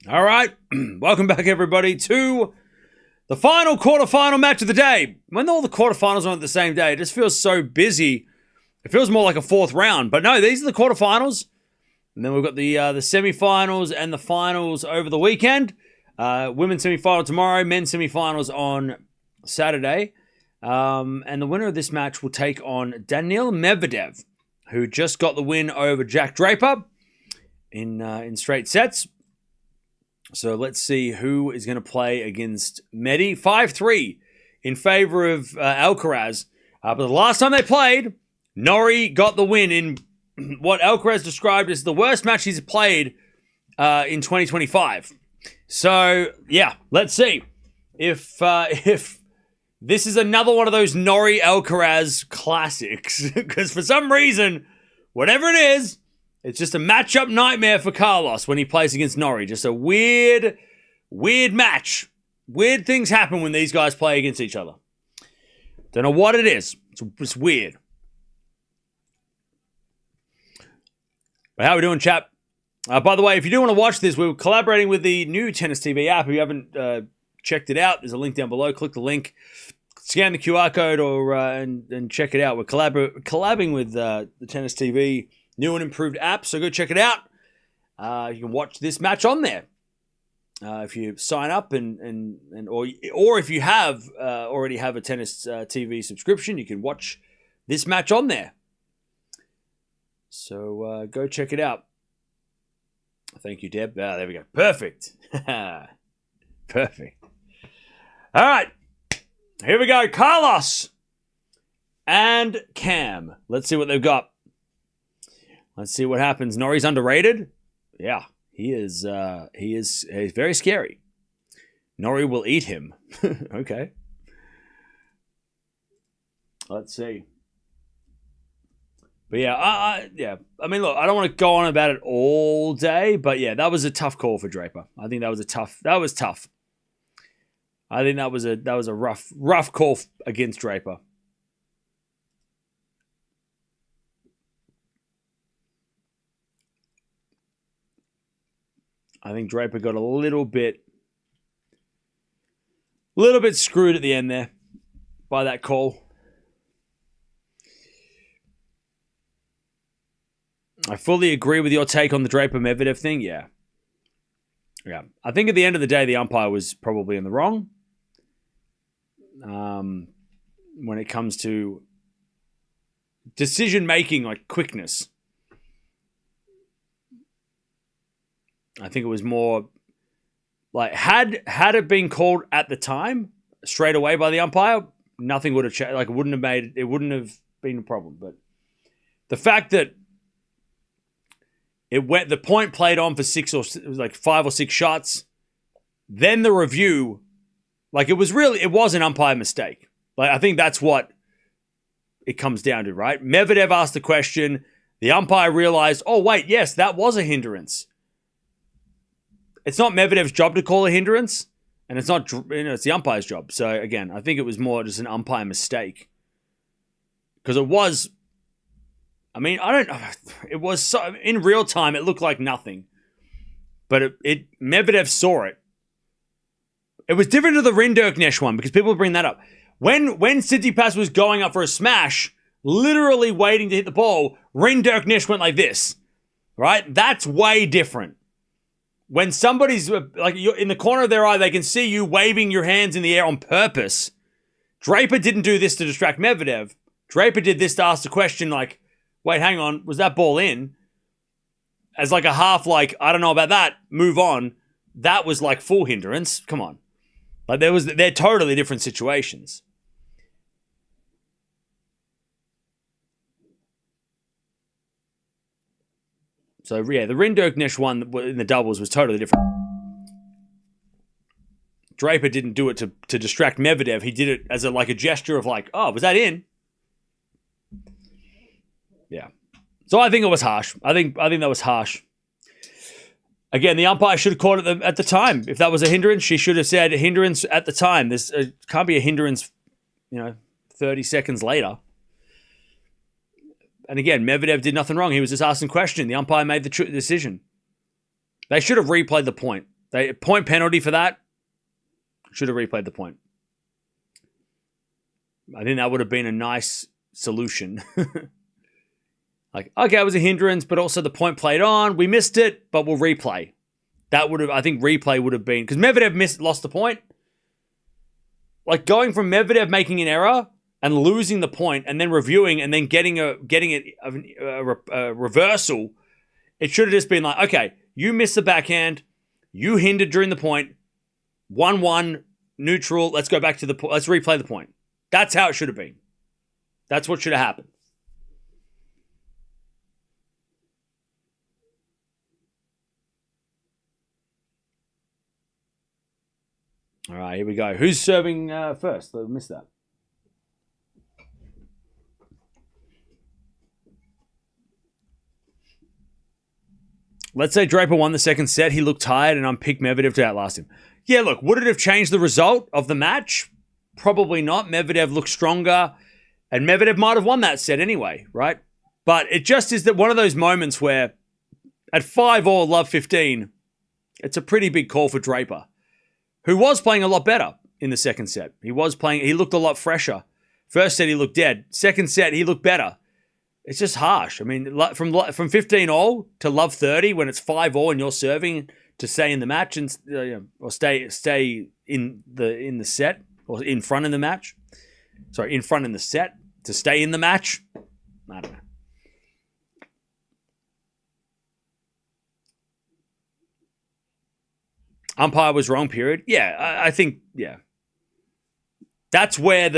All right, welcome back everybody to the final quarterfinal match of the day. When all the quarterfinals are on the same day, it just feels so busy. It feels more like a fourth round, but no, these are the quarterfinals. And then we've got the semifinals and the finals over the weekend. Women's semifinal tomorrow, men's semifinals on Saturday. And the winner of this match will take on Daniil Medvedev, who just got the win over Jack Draper in straight sets. So let's see who is going to play against Medi. 5-3 in favor of Alcaraz. But the last time they played, Norrie got the win in what Alcaraz described as the worst match he's played in 2025. So, yeah, let's see if this is another one of those Norrie-Alcaraz classics. Because for some reason, whatever it is, it's just a matchup nightmare for Carlos when he plays against Norrie. Just a weird match. Weird things happen when these guys play against each other. Don't know what it is. It's weird. But how are we doing, chap? By the way, if you do want to watch this, we're collaborating with the new Tennis TV app. If you haven't checked it out, there's a link down below. Click the link, scan the QR code, or and check it out. We're collabing with the Tennis TV new and improved app, so go check it out. You can watch this match on there if you sign up, or if you have already have a Tennis TV subscription, you can watch this match on there. So go check it out. Thank you, Deb. There we go. Perfect. Perfect. All right. Here we go. Carlos and Cam. Let's see what they've got. Let's see what happens. Norrie's underrated. Yeah, he is. He's very scary. Norrie will eat him. Okay. Let's see. But yeah, yeah. I mean, look, I don't want to go on about it all day, but yeah, that was a tough call for Draper. I think that was tough. I think that was a rough call against Draper. I think Draper got a little bit screwed at the end there by that call. I fully agree with your take on the Draper-Medvedev thing, yeah. Yeah. I think at the end of the day, the umpire was probably in the wrong. When it comes to decision-making, like quickness. I think it was more like had it been called at the time straight away by the umpire, nothing would have changed. Like it wouldn't have been a problem. But the fact that the point played on for 5 or 6 shots, then the review, like it was an umpire mistake. Like I think that's what it comes down to, right? Medvedev asked the question, the umpire realized, oh wait, yes, that was a hindrance. It's not Medvedev's job to call a hindrance, and it's not, it's the umpire's job. So again, I think it was more just an umpire mistake. Because it was, it was so, in real time, it looked like nothing. But Medvedev saw it. It was different to the Rinderknecht one, because people bring that up. When Tsitsipas was going up for a smash, literally waiting to hit the ball, Rinderknecht went like this. Right? That's way different. When somebody's like you're in the corner of their eye, they can see you waving your hands in the air on purpose. Draper didn't do this to distract Medvedev. Draper did this to ask the question like, wait, hang on, was that ball in? As like a half like, I don't know about that, move on. That was like full hindrance. Come on. Like they're totally different situations. So, yeah, the Rinderknecht one in the doubles was totally different. Draper didn't do it to distract Medvedev. He did it as a gesture of like, oh, was that in? Yeah. So I think it was harsh. I think that was harsh. Again, the umpire should have caught it at the time. If that was a hindrance, she should have said hindrance at the time. This can't be a hindrance, 30 seconds later. And again, Medvedev did nothing wrong. He was just asking a question. The umpire made the decision. They should have replayed the point. Point penalty for that. Should have replayed the point. I think that would have been a nice solution. Like, okay, it was a hindrance, but also the point played on. We missed it, but we'll replay. That would have, I think replay would have been, because Medvedev lost the point. Like going from Medvedev making an error and losing the point and then reviewing and then getting a reversal, it should have just been like, okay, you missed the backhand, you hindered during the point, 1-1, neutral, let's go back to the point, let's replay the point. That's how it should have been. That's what should have happened. All right, here we go. Who's serving first? I missed that. Let's say Draper won the second set. He looked tired, and I'm picked Medvedev to outlast him. Yeah, look, would it have changed the result of the match? Probably not. Medvedev looked stronger, and Medvedev might have won that set anyway, right? But it just is that one of those moments where at 5-all, love 15, it's a pretty big call for Draper, who was playing a lot better in the second set. He looked a lot fresher. First set, he looked dead. Second set, he looked better. It's just harsh. I mean, from 15-all to love 30 when it's 5-all and you're serving to stay in the match and or stay in the set or in front in the match. Sorry, in front in the set to stay in the match. I don't know. Umpire was wrong, period. Yeah, I think, yeah. That's where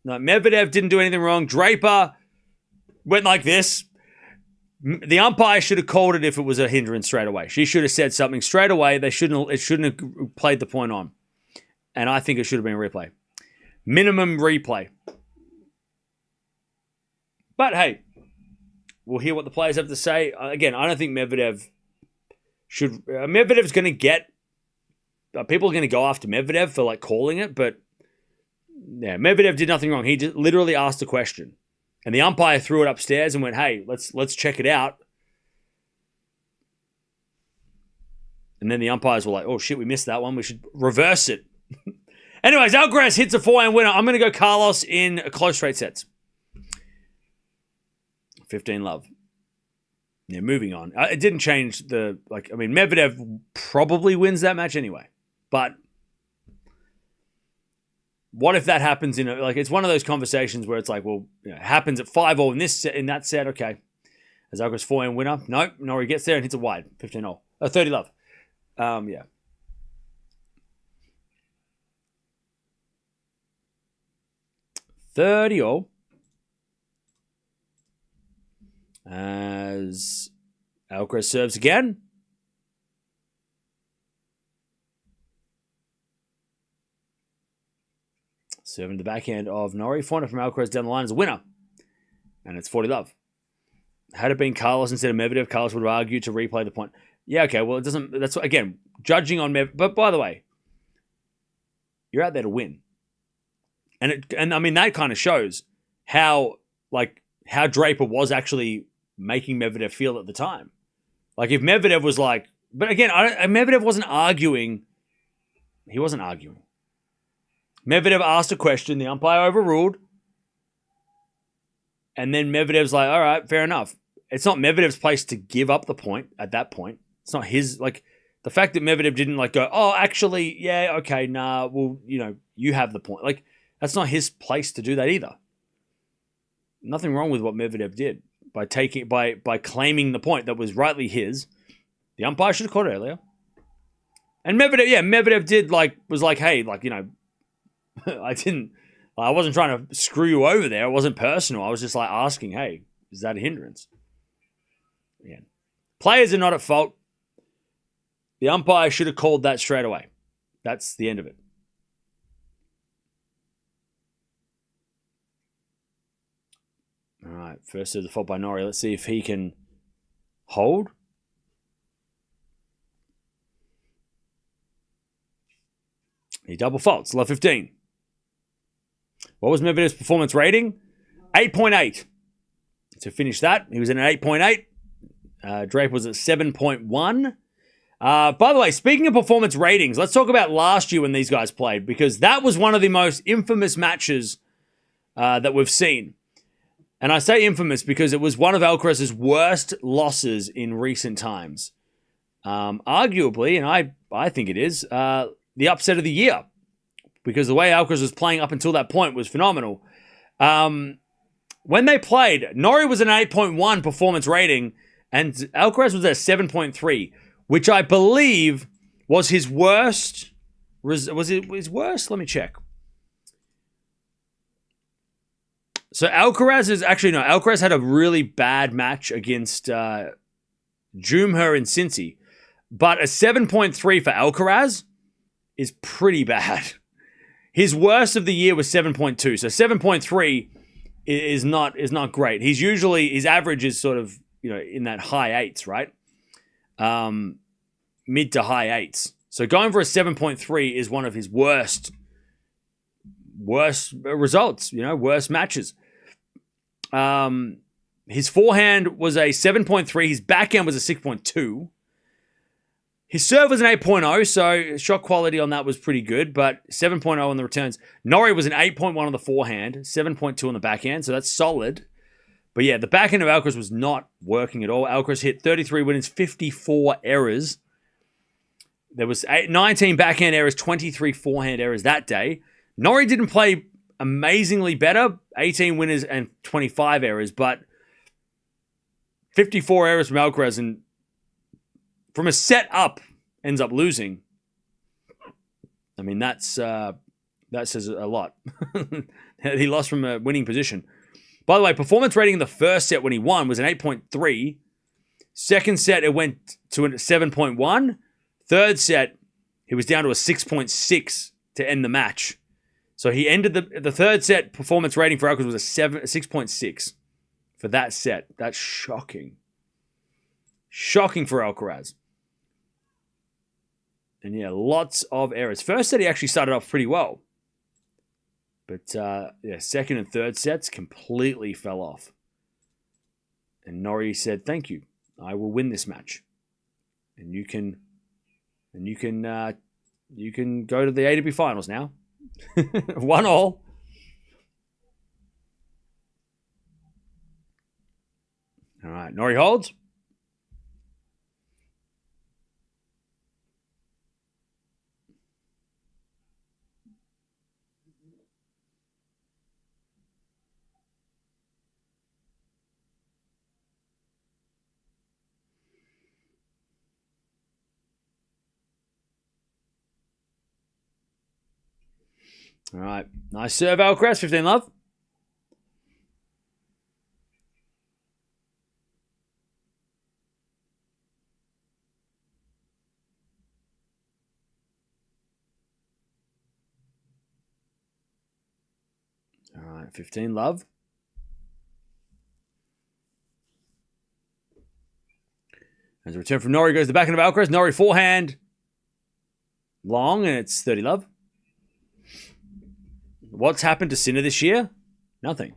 Medvedev didn't do anything wrong. Draper went like this. The umpire should have called it if it was a hindrance straight away. She should have said something straight away. It shouldn't have played the point on. And I think it should have been a replay. Minimum replay. But hey, we'll hear what the players have to say. Again, I don't think Medvedev should. Medvedev's going to get. People are going to go after Medvedev for like calling it, but yeah, Medvedev did nothing wrong. He just literally asked a question, and the umpire threw it upstairs and went, "Hey, let's check it out." And then the umpires were like, "Oh shit, we missed that one. We should reverse it." Anyways, Alcaraz hits a 4-hand winner. I'm going to go Carlos in close straight sets. 15 love. Yeah, moving on. It didn't change Medvedev probably wins that match anyway. But what if that happens it's one of those conversations where it's like, well, it happens at 5-all in that set, okay. As Alcaraz 4-hand winner. Nope, Norrie gets there and hits it wide. 15-all. 30 love. Yeah. $30-all. As Alcaraz serves again. Serving the backhand of Norrie. 400 from Alcaraz down the line as a winner. And it's 40 love. Had it been Carlos instead of Medvedev, Carlos would have argued to replay the point. Yeah, okay, well, it doesn't. That's again, judging on Medvedev. But by the way, you're out there to win. And I mean, that kind of shows how Draper was actually making Medvedev feel at the time. Like if Medvedev was like, but again, Medvedev wasn't arguing. He wasn't arguing. Medvedev asked a question, the umpire overruled, and then Medvedev's like, all right, fair enough. It's not Medvedev's place to give up the point at that point. It's not his, the fact that Medvedev didn't go, oh, actually, yeah, okay, nah, well, you have the point. That's not his place to do that either. Nothing wrong with what Medvedev did by claiming the point that was rightly his. The umpire should have caught it earlier. And Medvedev did was like, hey, I wasn't trying to screw you over there. It wasn't personal. I was just asking, hey, is that a hindrance? Yeah. Players are not at fault. The umpire should have called that straight away. That's the end of it. All right, first to the fault by Norrie. Let's see if he can hold. He double faults, love 15. What was Medvedev's performance rating? 8.8. To finish that, he was in an 8.8. Draper was at 7.1. By the way, speaking of performance ratings, let's talk about last year when these guys played, because that was one of the most infamous matches that we've seen. And I say infamous because it was one of Alcaraz's worst losses in recent times. Arguably, and I think it is, the upset of the year. Because the way Alcaraz was playing up until that point was phenomenal. When they played, Norrie was an 8.1 performance rating, and Alcaraz was at 7.3, which I believe was his worst. Was it his worst? Let me check. So Alcaraz had a really bad match against Jumher and Cincy, but a 7.3 for Alcaraz is pretty bad. His worst of the year was 7.2, so 7.3 is not great. His average is sort of, in that high eights, right? Mid to high eights. So going for a 7.3 is one of his worst results, worst matches. His forehand was a 7.3. His backhand was a 6.2. His serve was an 8.0, so shot quality on that was pretty good, but 7.0 on the returns. Norrie was an 8.1 on the forehand, 7.2 on the backhand, so that's solid. But yeah, the backhand of Alcaraz was not working at all. Alcaraz hit 33 winners, 54 errors. There was 19 backhand errors, 23 forehand errors that day. Norrie didn't play amazingly better, 18 winners and 25 errors, but 54 errors from Alcaraz, and from a set up ends up losing. I mean, that says a lot. He lost from a winning position. By the way, performance rating in the first set when he won was an 8.3. Second set, it went to a 7.1. Third set, he was down to a 6.6 to end the match. So he ended the third set performance rating for Alcaraz was a 6.6 for that set. That's shocking. Shocking for Alcaraz. And yeah, lots of errors. First set, he actually started off pretty well. But second and third sets completely fell off. And Norrie said, "Thank you. I will win this match. And you can go to the ATP finals now." 1-1. All right, Norrie holds. All right. Nice serve, Alcaraz. 15 love. All right. 15 love. As a return from Norrie goes the backhand of Alcaraz. Norrie forehand. Long, and it's 30 love. What's happened to Sinner this year? Nothing.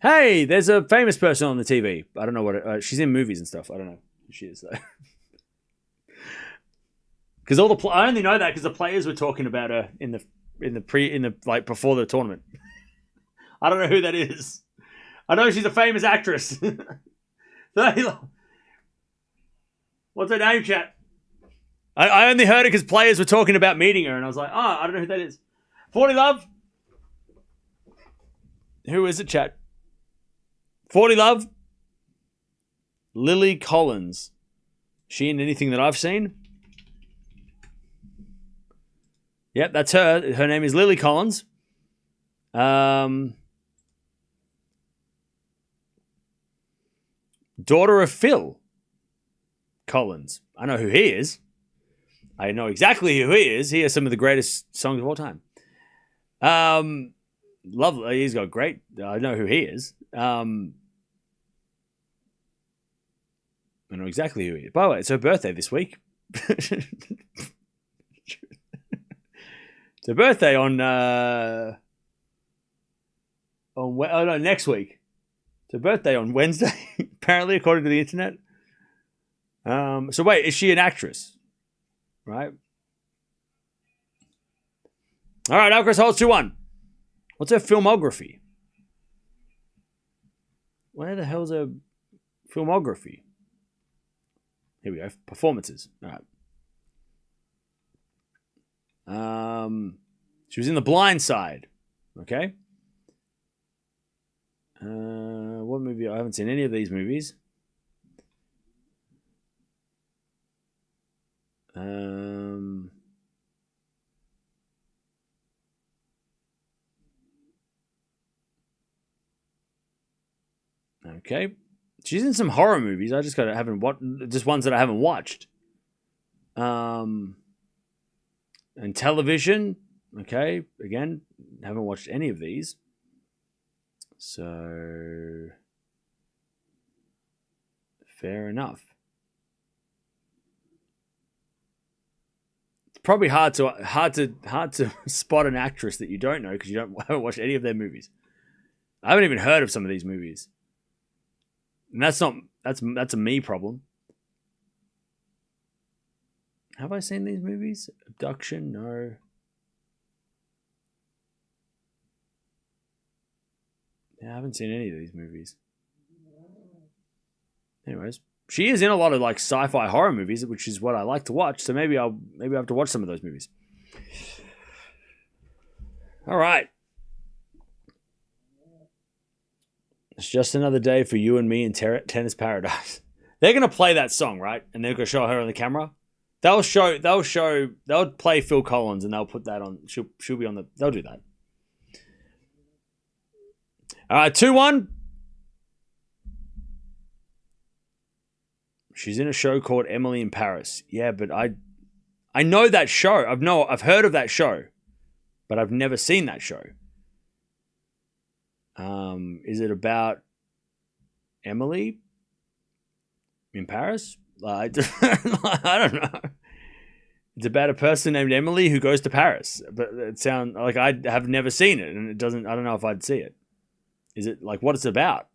Hey, there's a famous person on the TV. I don't know what she's in movies and stuff. I don't know who she is though. Because I only know that because the players were talking about her before the tournament. I don't know who that is. I know she's a famous actress. 30 love. What's her name, chat? I only heard it because players were talking about meeting her, and I was like, I don't know who that is. 40 love. Who is it, chat? 40 love. Lily Collins. She in anything that I've seen? Yep, that's her. Her name is Lily Collins. Daughter of Phil Collins. I know who he is. I know exactly who he is. He has some of the greatest songs of all time. Lovely. He's got great. I know who he is. I know exactly who he is. By the way, it's her birthday this week. It's her birthday on next week. It's her birthday on Wednesday, apparently, according to the internet. So wait, is she an actress? Right? All right, Alcaraz holds 2-1. What's her filmography? Where the hell's her filmography? Here we go. Performances. All right. She was in The Blind Side. Okay. What movie? I haven't seen any of these movies. Okay. She's in some horror movies. I just haven't watched, just ones that I haven't watched. And television. Okay. Again, haven't watched any of these. So fair enough. It's probably hard to spot an actress that you don't know because you haven't watched any of their movies. I haven't even heard of some of these movies. And that's a me problem. Have I seen these movies? Abduction? No. Yeah, I haven't seen any of these movies. Anyways, she is in a lot of like sci-fi horror movies, which is what I like to watch. So maybe I have to watch some of those movies. All right. It's just another day for you and me in Tennis Paradise. They're going to play that song, right? And they're going to show her on the camera. They'll play Phil Collins and they'll put that on. She'll be on the, they'll do that. All right, 2-1. She's in a show called Emily in Paris. Yeah, but I know that show. I've heard of that show, but I've never seen that show. Is it about Emily in Paris? I don't know. It's about a person named Emily who goes to Paris, but it sounds like I have never seen it, and it doesn't. I don't know if I'd see it. Is it like what it's about?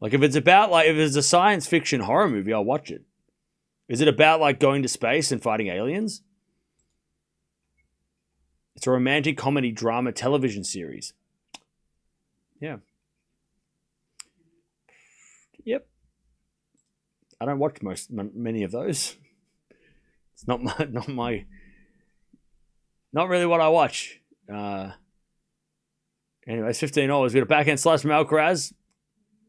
Like if it's a science fiction horror movie, I'll watch it. Is it about like going to space and fighting aliens? It's a romantic comedy drama television series. Yeah. Yep. I don't watch many of those. It's not really what I watch. Anyways, 15-0. We've got a backhand slice from Alcaraz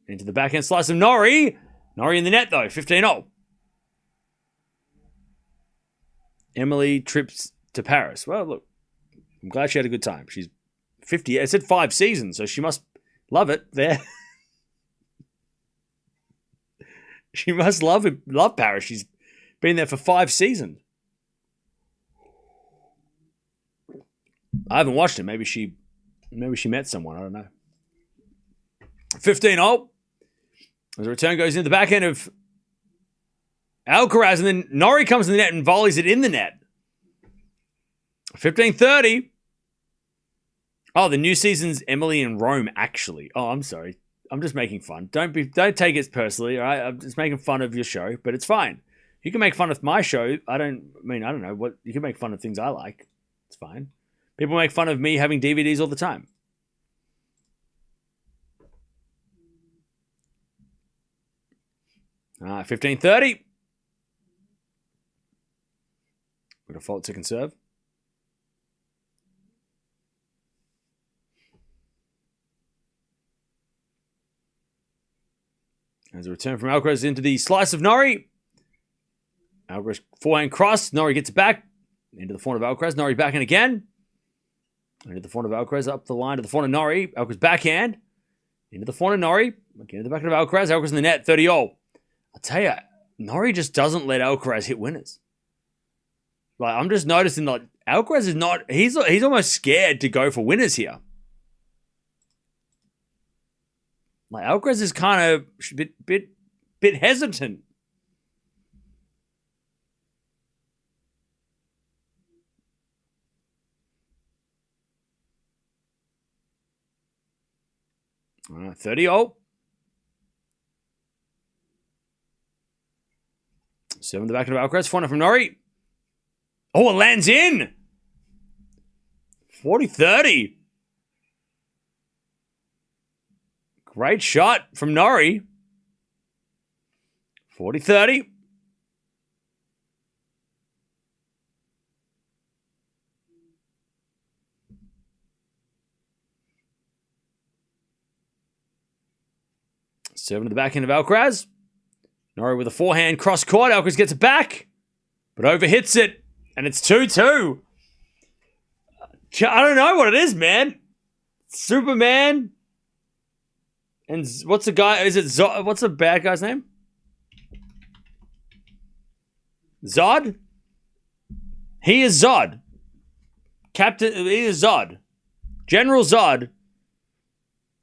into the backhand slice of Norrie. Norrie in the net though, 15-0. Emily trips to Paris. Well, look, I'm glad she had a good time. She's 50. I said 5 seasons, so she must love it there. She must love Paris. She's been there for 5 seasons. I haven't watched it. Maybe she met someone. I don't know. 15-0. As the return goes into the backhand of Alcaraz, and then Norrie comes in the net and volleys it in the net. 15-30. Oh, the new season's Emily in Rome, actually. Oh, I'm sorry. I'm just making fun. Don't take it personally, all right? I'm just making fun of your show, but it's fine. You can make fun of my show. I don't know what you can make fun of things I like. It's fine. People make fun of me having DVDs all the time. All right, 15-30. Got a fault second serve. As a return from Alcaraz into the slice of Norrie. Alcaraz forehand cross. Norrie gets it back. Into the forehand of Alcaraz. Norrie backhand again. Into the forehand of Alcaraz. Up the line to the forehand of Norrie. Alcaraz backhand. Into the forehand of Norrie. Again to the backhand of Alcaraz. Alcaraz in the net. 30-0. I'll tell you, Norrie just doesn't let Alcaraz hit winners. Like, I'm just noticing that Alcaraz is not... He's almost scared to go for winners here. Like, Alcaraz is kind of a bit hesitant. All right, 30-0. 7 the back of Alcaraz. 4 from Norrie. Oh, it lands in. 40-30. Great shot from Norrie. 40-30. Seven to the back end of Alcaraz. Norrie with a forehand cross court. Alcaraz gets it back, but overhits it, and it's 2-2. I don't know what it is, man. Superman. And what's the guy? Is it Zod? What's the bad guy's name? Zod? He is Zod. He is Zod. General Zod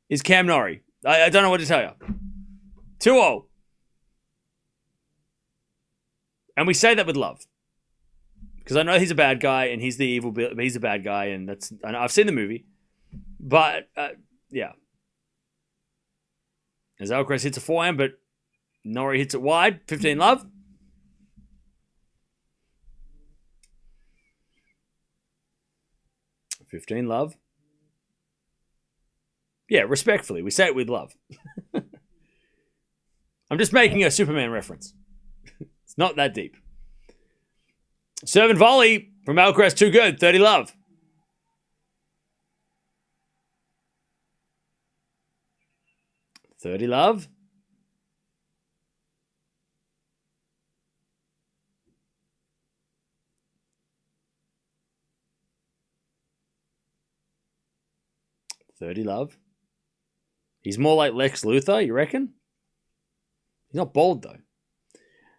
is Cam Norrie. I don't know what to tell you. 2-0. And we say that with love. Because I know he's a bad guy and he's the evil, he's a bad guy, and I've seen the movie. But, yeah. As Alcaraz hits a forehand, but Norrie hits it wide. 15 love. Yeah, respectfully. We say it with love. I'm just making a Superman reference. It's not that deep. Serve and volley from Alcaraz, too good. 30 love. $30. $30. He's more like Lex Luthor, you reckon? He's not bald, though.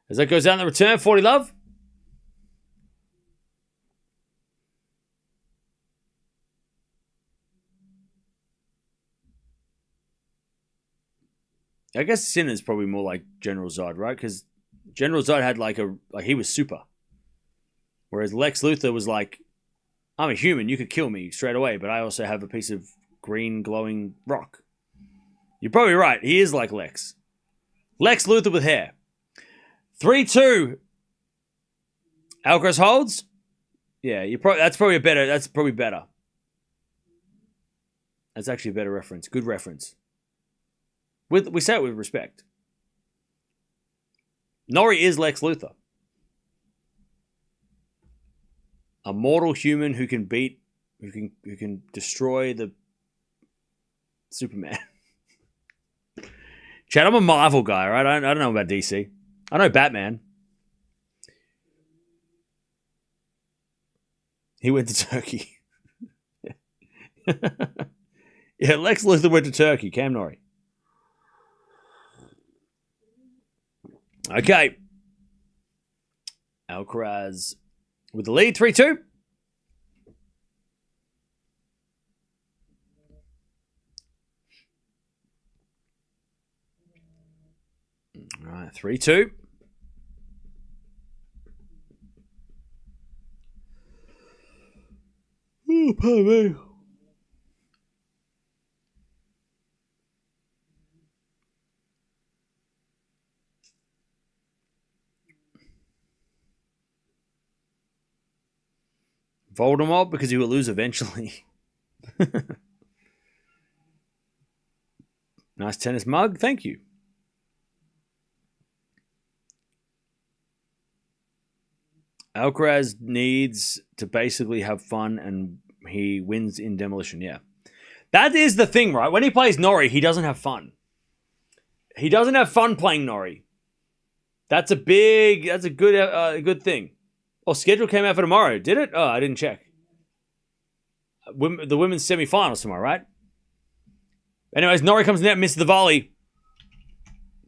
As that goes down the return, 40 love. I guess Sinner's probably more like General Zod, right? Because General Zod had like he was super. Whereas Lex Luthor was like, I'm a human, you could kill me straight away, but I also have a piece of green glowing rock. You're probably right. He is like Lex. Lex Luthor with hair. 3-2. Alcaraz holds. Yeah, that's probably better. That's actually a better reference. Good reference. We say it with respect. Norrie is Lex Luthor. A mortal human who can destroy the Superman. Chad, I'm a Marvel guy, right? I don't know about DC. I know Batman. He went to Turkey. Yeah, Lex Luthor went to Turkey. Cam Norrie. Okay. Alcaraz with the lead, 3-2. All right, 3-2. Oh, pardon me. Voldemort, because he will lose eventually. Nice tennis mug. Thank you. Alcaraz needs to basically have fun, and he wins in demolition. Yeah. That is the thing, right? When he plays Norrie, he doesn't have fun. He doesn't have fun playing Norrie. That's a good thing. Oh, schedule came out for tomorrow. Did it? Oh, I didn't check. The women's semi-finals tomorrow, right? Anyways, Norrie comes in there and misses the volley.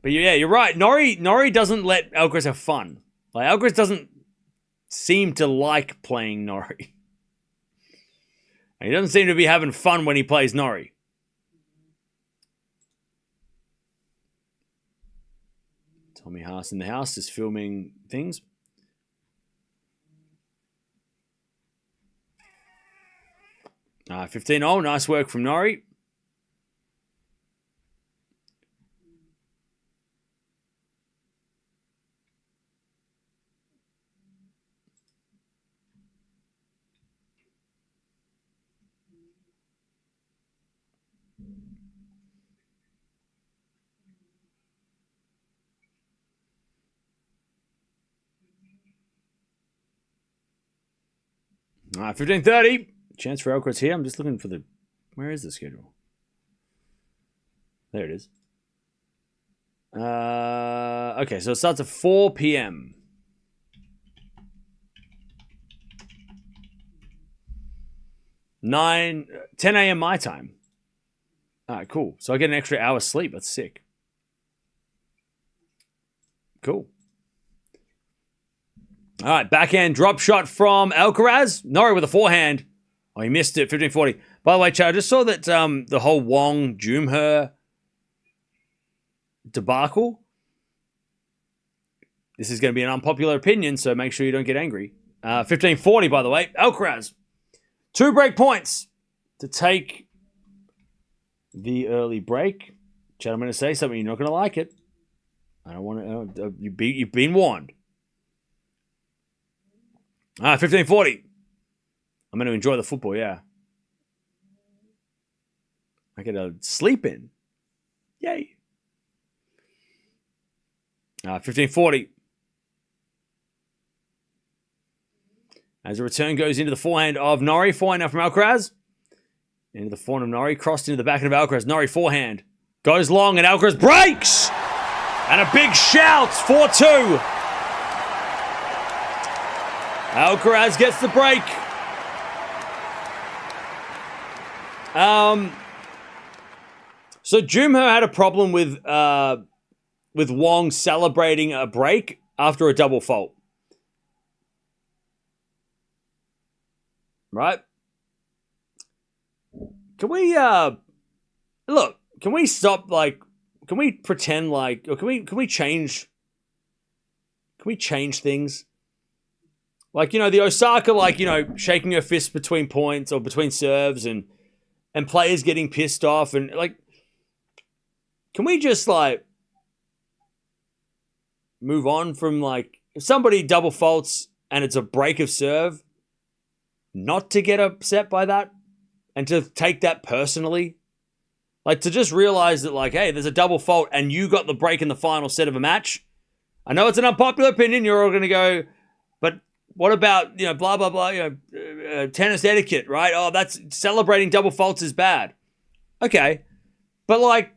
But yeah, you're right. Norrie doesn't let Alcaraz have fun. Like, Alcaraz doesn't seem to like playing Norrie. And he doesn't seem to be having fun when he plays Norrie. Tommy Haas in the house is filming things. All right, 15-0. Nice work from Norrie. All right, 15:30. Chance for Alcaraz here. I'm just looking for the... Where is the schedule? There it is. Okay, so it starts at 4 p.m. 10 a.m. my time. All right, cool. So I get an extra hour sleep. That's sick. Cool. All right, backhand drop shot from Alcaraz. Norrie with a forehand. Oh, he missed it. 15:40. By the way, Chad, I just saw that the whole Wong Jumher debacle. This is going to be an unpopular opinion, so make sure you don't get angry. 15:40, by the way. Alcaraz. 2 break points to take the early break. Chad, I'm going to say something. You're not going to like it. I don't want to... You've been warned. 15:40. I'm going to enjoy the football, yeah. I get to sleep in. Yay. 15:40. As the return goes into the forehand of Norrie. Forehand now from Alcaraz. Into the forehand of Norrie. Crossed into the backhand of Alcaraz. Norrie forehand. Goes long and Alcaraz breaks! And a big shout. 4-2. Alcaraz gets the break. So Jumher had a problem with Wong celebrating a break after a double fault. Right? Can we look, can we stop can we pretend or can we change things? The Osaka, shaking her fist between points or between serves and players getting pissed off and can we just move on from if somebody double faults and it's a break of serve, not to get upset by that and to take that personally? To just realize that hey, there's a double fault and you got the break in the final set of a match. I know it's an unpopular opinion. You're all going to go, but what about, blah, blah, blah, tennis etiquette, right? Oh, that's celebrating double faults is bad. Okay. But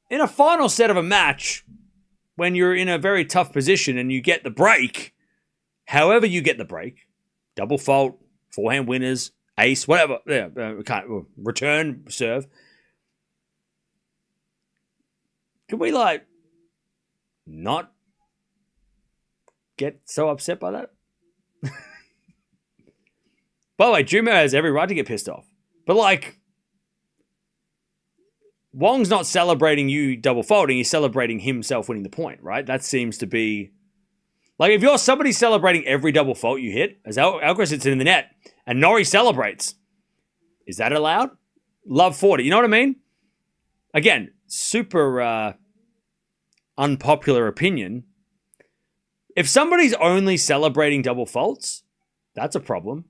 in a final set of a match, when you're in a very tough position and you get the break, however you get the break, double fault, forehand winners, ace, whatever, return, serve. Can we not get so upset by that? By the way, Jumher has every right to get pissed off. But Wong's not celebrating you double faulting, he's celebrating himself winning the point, right? That seems to be... if you're somebody celebrating every double fault you hit, as Alcaraz hits it in the net, and Norrie celebrates, is that allowed? Love 40, you know what I mean? Again, super unpopular opinion. If somebody's only celebrating double faults, that's a problem.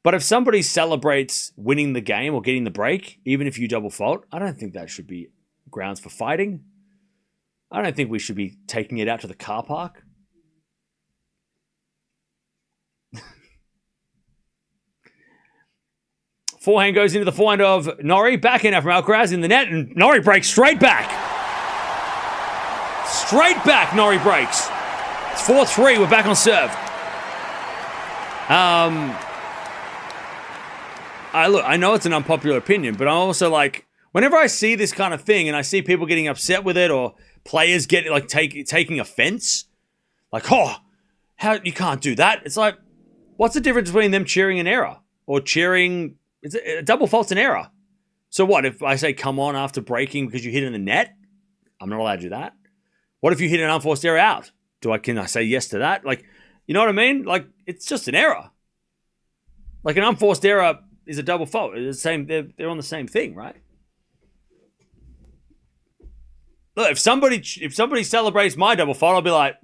But if somebody celebrates winning the game or getting the break, even if you double fault, I don't think that should be grounds for fighting. I don't think we should be taking it out to the car park. Forehand goes into the forehand of Norrie. Backhand now from Alcaraz in the net, and Norrie breaks straight back. Straight back, Norrie breaks. It's 4-3. We're back on serve. I know it's an unpopular opinion, but I'm also whenever I see this kind of thing and I see people getting upset with it or players getting taking offense, how you can't do that. It's what's the difference between them cheering an error or cheering? It's a double fault's an error. So what if I say come on after breaking because you hit in the net? I'm not allowed to do that. What if you hit an unforced error out? Can I say yes to that? You know what I mean? It's just an error. An unforced error is a double fault. It's the same. They're on the same thing, right? Look, if somebody celebrates my double fault, I'll be like,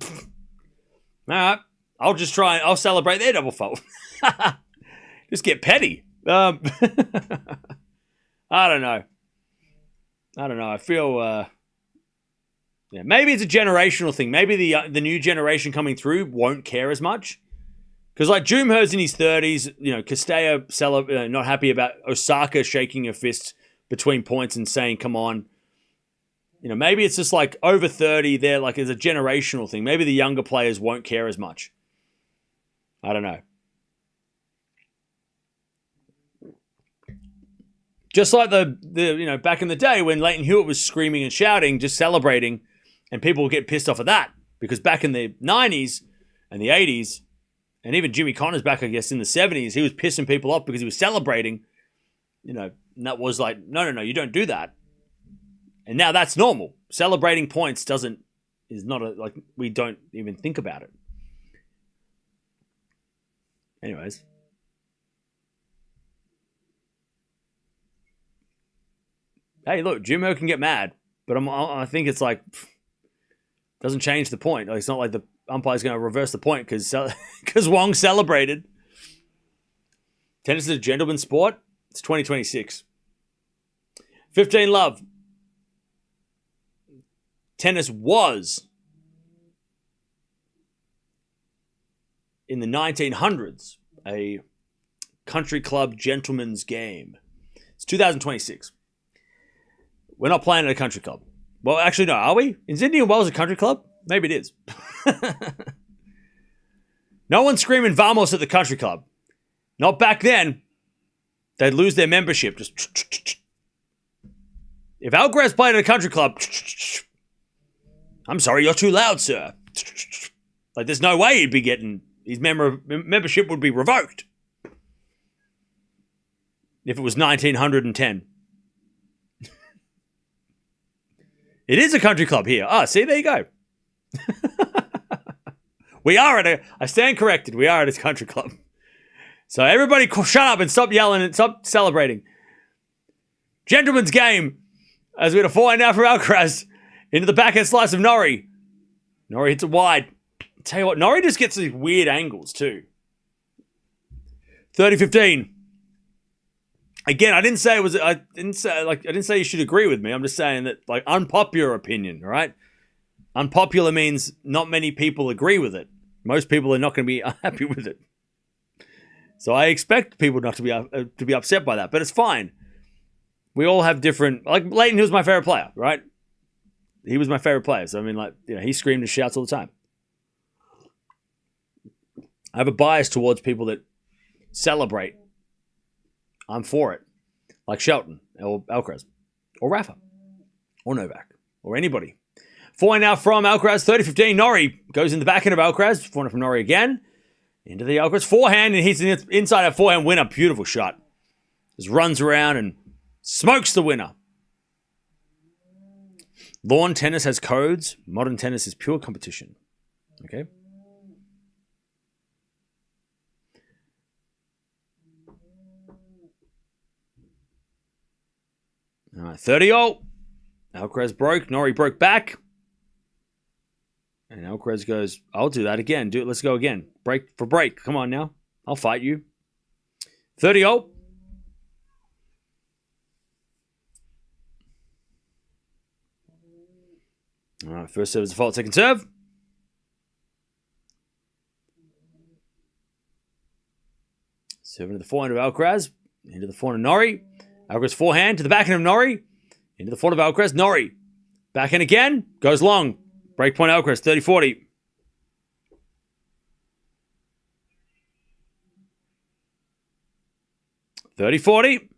all right, I'll celebrate their double fault. Just get petty. I don't know. I don't know. I feel, yeah, maybe it's a generational thing. Maybe the new generation coming through won't care as much. Because like Jumher's in his 30s, you know, Castella not happy about Osaka shaking her fist between points and saying, come on. You know, maybe it's just like over 30, they're like, it's a generational thing. Maybe the younger players won't care as much. I don't know. Just like the you know, back in the day when Leighton Hewitt was screaming and shouting, just celebrating, and people would get pissed off at that. Because back in the 90s and the 80s, and even Jimmy Connors back, I guess, in the 70s, he was pissing people off because he was celebrating. You know, and that was like, no, you don't do that. And now that's normal. Celebrating points is not like, we don't even think about it. Anyways. Hey, look, Jimmo can get mad, but I think it's like, doesn't change the point. Like, it's not like the umpire's going to reverse the point because Wong celebrated. Tennis is a gentleman's sport. It's 2026. 15 love. Tennis was in the 1900s a country club gentleman's game. It's 2026. We're not playing at a country club. Well, actually, no, are we? Is Indian Wells a country club? Maybe it is. No one's screaming Vamos at the country club. Not back then. They'd lose their membership. Just if Alcaraz played at a country club, I'm sorry, you're too loud, sir. Like, there's no way he'd be getting his membership would be revoked if it was 1910. It is a country club here. Ah, see, there you go. We are I stand corrected. We are at a country club. So everybody shut up and stop yelling and stop celebrating. Gentleman's game. As we had a forehand now for Alcaraz. Into the backhand slice of Norrie. Norrie hits it wide. I'll tell you what, Norrie just gets these weird angles too. 30-15. Again, I didn't say you should agree with me. I'm just saying that, like, unpopular opinion, all right? Unpopular means not many people agree with it. Most people are not going to be happy with it. So I expect people not to be upset by that, but it's fine. We all have different. Like Leighton, he was my favorite player, right? He was my favorite player. So I mean, like, you know, he screamed and shouts all the time. I have a bias towards people that celebrate. I'm for it. Like Shelton, or Alcaraz, or Rafa, or Novak, or anybody. Forehand now from Alcaraz, 30-15. Norrie goes in the backhand of Alcaraz. Forehand from Norrie again. Into the Alcaraz forehand, and he's inside a forehand winner. Beautiful shot. Just runs around and smokes the winner. Lawn tennis has codes. Modern tennis is pure competition. Okay? All right, 30-all. Alcaraz broke. Norrie broke back. And Alcaraz goes, I'll do that again. Do it. Let's go again. Break for break. Come on now. I'll fight you. 30-all. All right, first serve is a fault. Second serve. Serving to the forehand of Alcaraz. Into the forehand of Norrie. Alcaraz forehand to the backhand of Norrie. Into the forehand of Alcaraz. Norrie. Backhand again. Goes long. Breakpoint Alcaraz. 30-40. $30-40.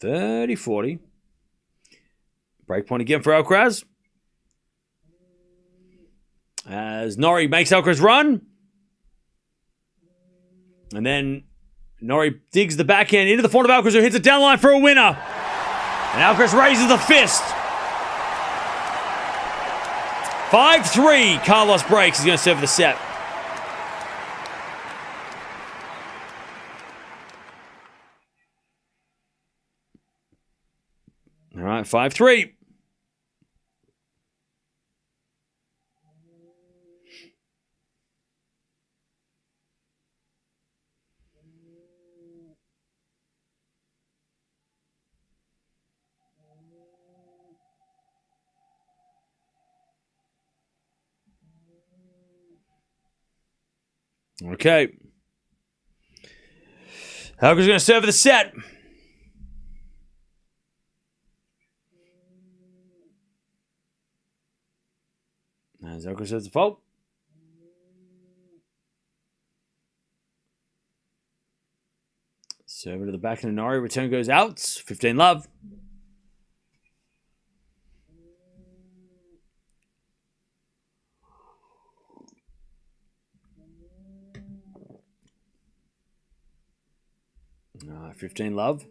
$30-40. Breakpoint again for Alcaraz. As Norrie makes Alcaraz run. And then Norrie digs the backhand into the front of Alcaraz, who hits it down the line for a winner. And Alcaraz raises the fist. 5-3. Carlos breaks. He's going to serve the set. All right, 5-3. Okay. Alcaraz going to serve the set. As Alcaraz serves the fault. Serve to the back of Norrie. Return goes out. 15 love. No, 15 love.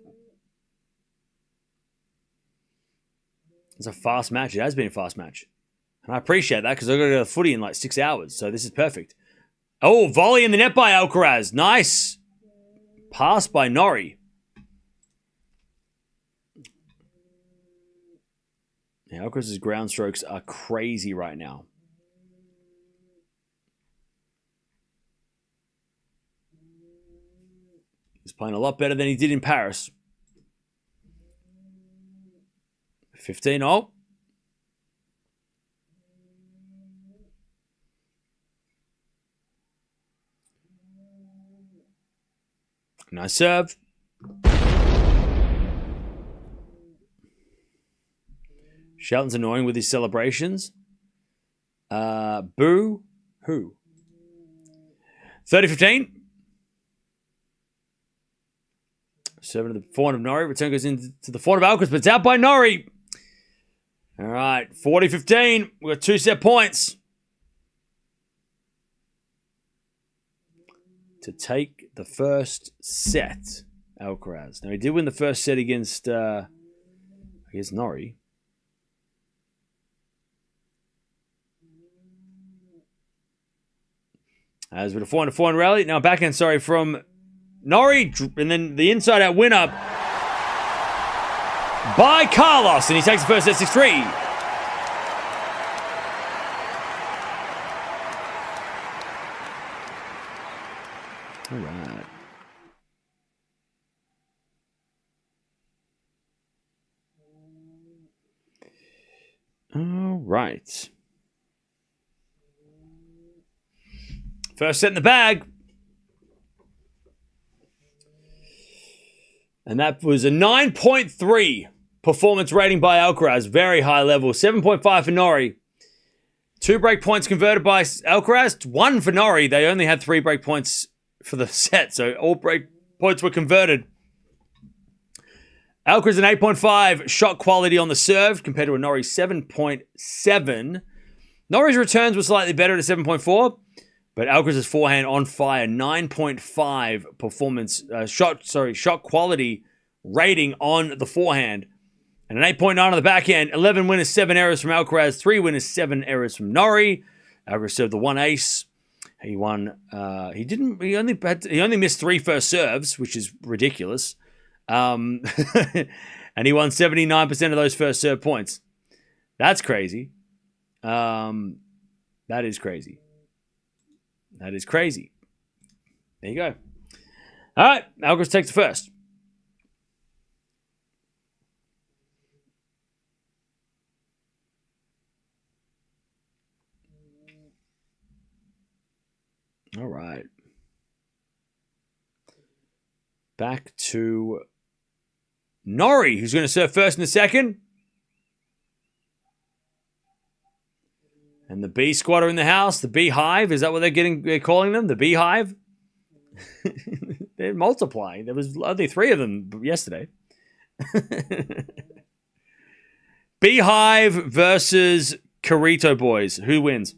It's a fast match. It has been a fast match. And I appreciate that because I've got to go to footy in like 6 hours. So this is perfect. Oh, volley in the net by Alcaraz. Nice. Pass by Norrie. Yeah, Alcaraz's ground strokes are crazy right now. He's playing a lot better than he did in Paris. 15-0. Nice serve. Shelton's annoying with his celebrations. Boo. Who? 30-15. Serving to the forehand of Norrie. Return goes into the forehand of Alcaraz, but it's out by Norrie. All right, 40-15. We've got 2 set points. To take the first set, Alcaraz. Now, he did win the first set against Norrie. As with a 4-4 rally. Now, backhand, from Norrie. And then the inside-out winner by Carlos. And he takes the first set 6-3. All right. All right. First set in the bag. And that was a 9.3 performance rating by Alcaraz. Very high level. 7.5 for Norrie. 2 break points converted by Alcaraz. 1 for Norrie. They only had 3 break points for the set, so all break points were converted. Alcaraz an 8.5 shot quality on the serve compared to a Norrie 7.7. Norrie's returns were slightly better at 7.4, but Alcaraz's forehand on fire. 9.5 performance shot quality rating on the forehand, and an 8.9 on the backhand. 11 winners, 7 errors from Alcaraz. 3 winners, 7 errors from Norrie. Alcaraz served the 1 ace. He won. He only missed 3 first serves, which is ridiculous. And he won 79% of those first serve points. That's crazy. That is crazy. That is crazy. There you go. All right, Alcaraz takes the first. All right. Back to Norrie, who's going to serve first in the second. And the bee squad are in the house. The beehive, is that what they're calling them? The beehive? They're multiplying. There was only 3 of them yesterday. Beehive versus Carrito Boys. Who wins?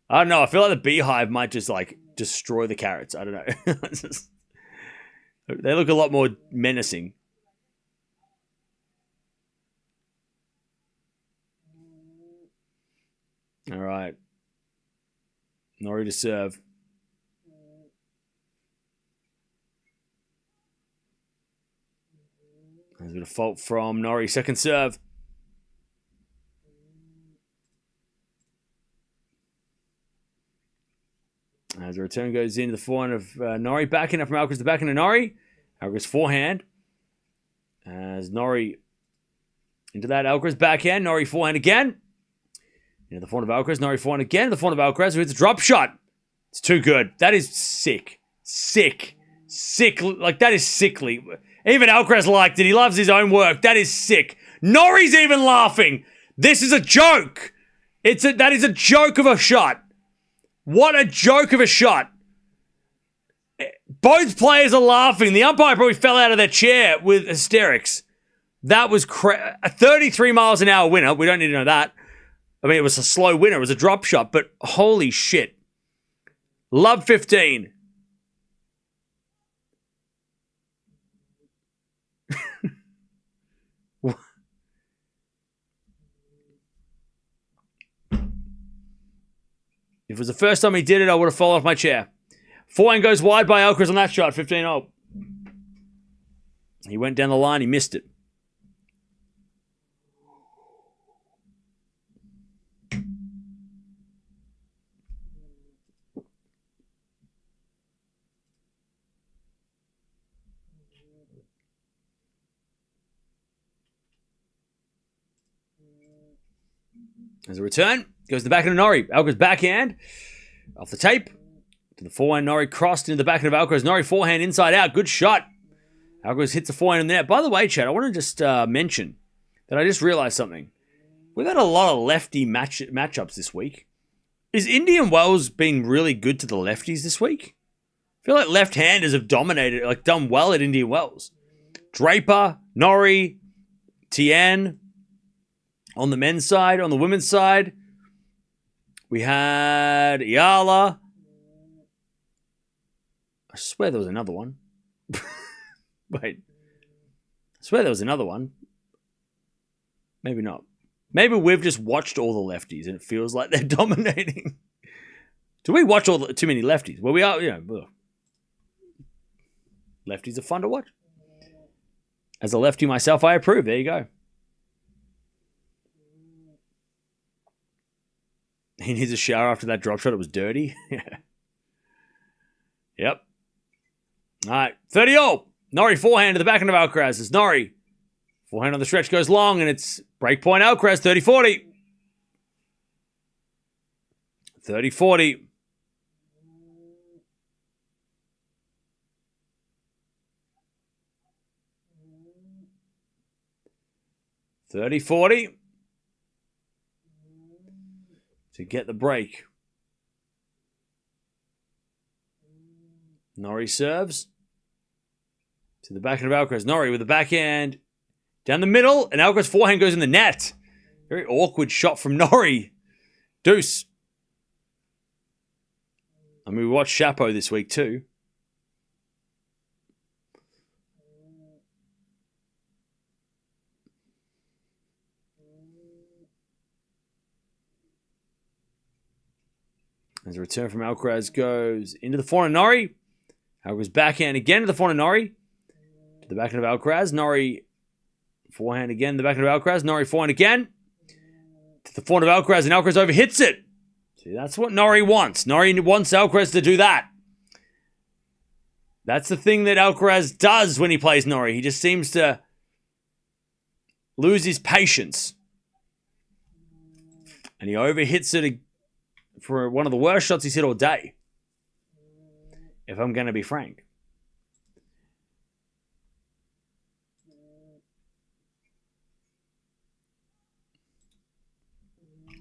I don't know. I feel like the beehive might just destroy the carrots. I don't know. They look a lot more menacing. All right. Norrie to serve. There's a bit of fault from Norrie. Second serve. As the return goes into the forehand of Norrie. Backhand up from Alcaraz, the backhand of Norrie. Alcaraz forehand. As Norrie into that Alcaraz backhand. Norrie forehand again. Into the forehand of Alcaraz. Norrie forehand again. The forehand of Alcaraz, who hits a drop shot. It's too good. That is sick. Sick. Sick. Like, that is sickly. Even Alcaraz liked it. He loves his own work. That is sick. Norrie's even laughing. This is a joke. That is a joke of a shot. What a joke of a shot. Both players are laughing. The umpire probably fell out of their chair with hysterics. That was a 33 miles an hour winner. We don't need to know that. I mean, it was a slow winner. It was a drop shot, but holy shit. Love 15. If it was the first time he did it, I would have fallen off my chair. Forehand goes wide by Alcaraz on that shot, 15-0. He went down the line, he missed it. As a return, goes to the backhand of Norrie. Alcaraz backhand, off the tape. To the forehand, Norrie crossed into the backhand of Alcaraz. Norrie forehand inside out, good shot. Alcaraz hits the forehand in there. By the way, Chad, I want to just mention that I just realized something. We've had a lot of lefty matchups this week. Is Indian Wells been really good to the lefties this week? I feel like left-handers have dominated, like done well at Indian Wells. Draper, Norrie, Tien. On the men's side, on the women's side, we had Eala. I swear there was another one. Wait. I swear there was another one. Maybe not. Maybe we've just watched all the lefties and it feels like they're dominating. Do we watch too many lefties? Well, we are, lefties are fun to watch. As a lefty myself, I approve. There you go. He needs a shower after that drop shot. It was dirty. Yep. All right. 30-0. Norrie forehand to the backhand of Alcaraz. It's Norrie. Forehand on the stretch goes long, and it's breakpoint Alcaraz. 30-40. 30-40. To get the break. Norrie serves. To the backhand of Alcaraz. Norrie with the backhand. Down the middle. And Alcaraz forehand goes in the net. Very awkward shot from Norrie. Deuce. I mean, we watched Chapeau this week too. As a return from Alcaraz goes into the forehand of Norrie. Alcaraz backhand again to the forehand of Norrie. To the backhand of Alcaraz. Norrie forehand again. The backhand of Alcaraz. Norrie forehand again. To the forehand of Alcaraz. And Alcaraz overhits it. See, that's what Norrie wants. Norrie wants Alcaraz to do that. That's the thing that Alcaraz does when he plays Norrie. He just seems to lose his patience. And he overhits it for one of the worst shots he's hit all day. If I'm going to be frank.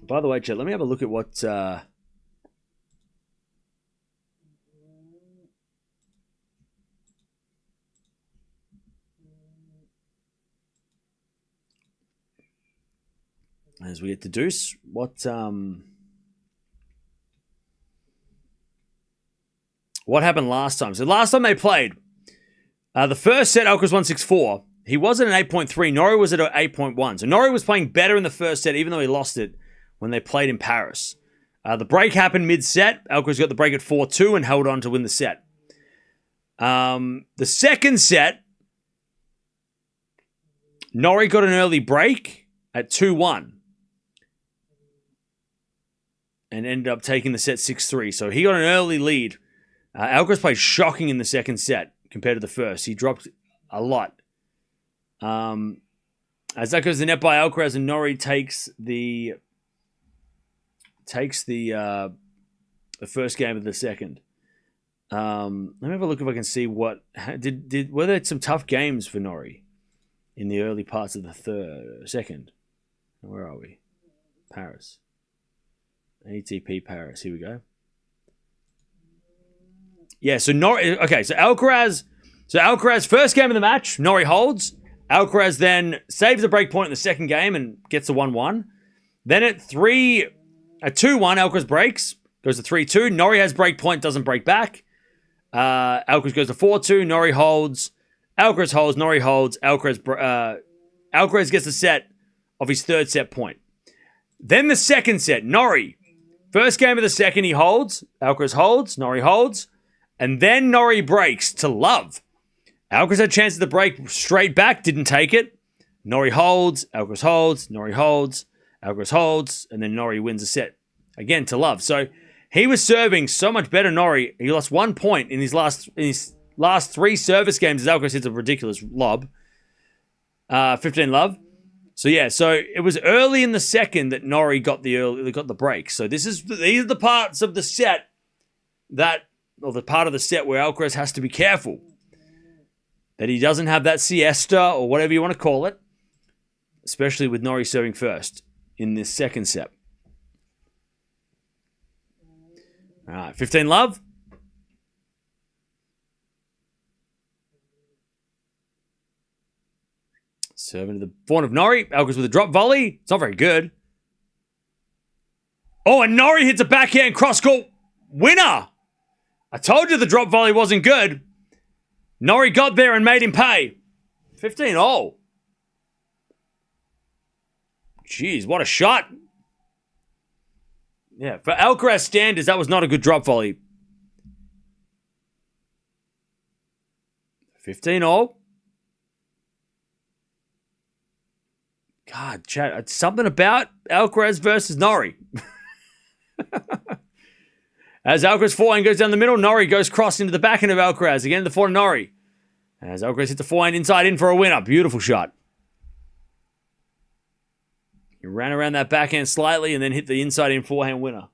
By the way, Chet, let me have a look at what... as we get to Deuce, what happened last time? So last time they played, the first set, Alcaraz won 6-4. He was at an 8.3. Norrie was at an 8.1. So Norrie was playing better in the first set, even though he lost it when they played in Paris. The break happened mid-set. Alcaraz got the break at 4-2 and held on to win the set. The second set, Norrie got an early break at 2-1. And ended up taking the set 6-3. So he got an early lead. Alcaraz played shocking in the second set compared to the first. He dropped a lot. As that goes to the net by Alcaraz and Norrie takes the takes the first game of the second. Let me have a look if I can see what were there some tough games for Norrie in the early parts of the second. Where are we? Paris. ATP Paris. Here we go. Yeah, so Norrie. Okay, so Alcaraz. So Alcaraz first game of the match, Norrie holds. Alcaraz then saves a break point in the second game and gets a 1-1. Then at 2-1, Alcaraz breaks, goes to 3-2. Norrie has break point, doesn't break back. Alcaraz goes to 4-2. Norrie holds. Alcaraz holds. Norrie holds. Alcaraz gets the set of his third set point. Then the second set, Norrie. First game of the second, he holds. Alcaraz holds. Norrie holds. And then Norrie breaks to love. Alcaraz had chances to break straight back, didn't take it. Norrie holds. Alcaraz holds. Norrie holds. Alcaraz holds. And then Norrie wins the set. Again, to love. So he was serving so much better, Norrie. He lost 1 point in his last 3 service games as Alcaraz hits a ridiculous lob. 15 love. So yeah, so it was early in the second that Norrie got the break. So these are the parts of the set the part of the set where Alcaraz has to be careful that he doesn't have that siesta or whatever you want to call it, especially with Norrie serving first in this second set. All right, 15 love. Serving to the forehand of Norrie. Alcaraz with a drop volley. It's not very good. Oh, and Norrie hits a backhand cross-court winner. I told you the drop volley wasn't good. Norrie got there and made him pay. 15-all. Jeez, what a shot. Yeah, for Alcaraz standards, that was not a good drop volley. 15-all. God, Chad, it's something about Alcaraz versus Norrie. As Alcaraz forehand goes down the middle, Norrie goes cross into the backhand of Alcaraz. Again, the forehand Norrie. As Alcaraz hits the forehand inside in for a winner. Beautiful shot. He ran around that backhand slightly and then hit the inside in forehand winner.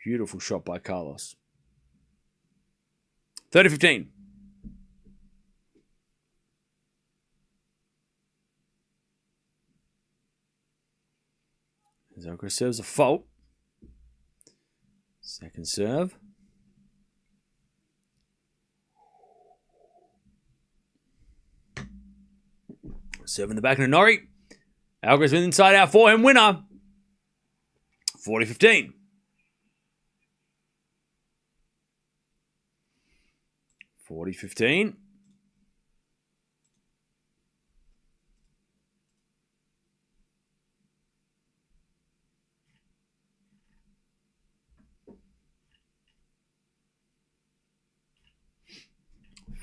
Beautiful shot by Carlos. 30-15. Alcaraz serves a fault. Second serve. Serve in the back of Norrie. Alcaraz with inside out forehand winner. 40-15. 40-15.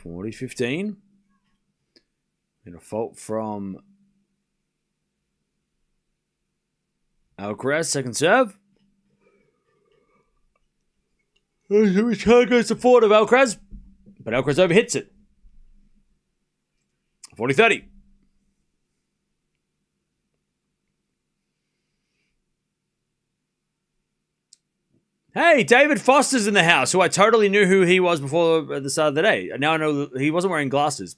$40-15. And a fault from Alcaraz, second serve. Which goes to forward of Alcaraz, but Alcaraz overhits it. 40-30. Hey, David Foster's in the house, who I totally knew who he was before the start of the day. Now I know he wasn't wearing glasses.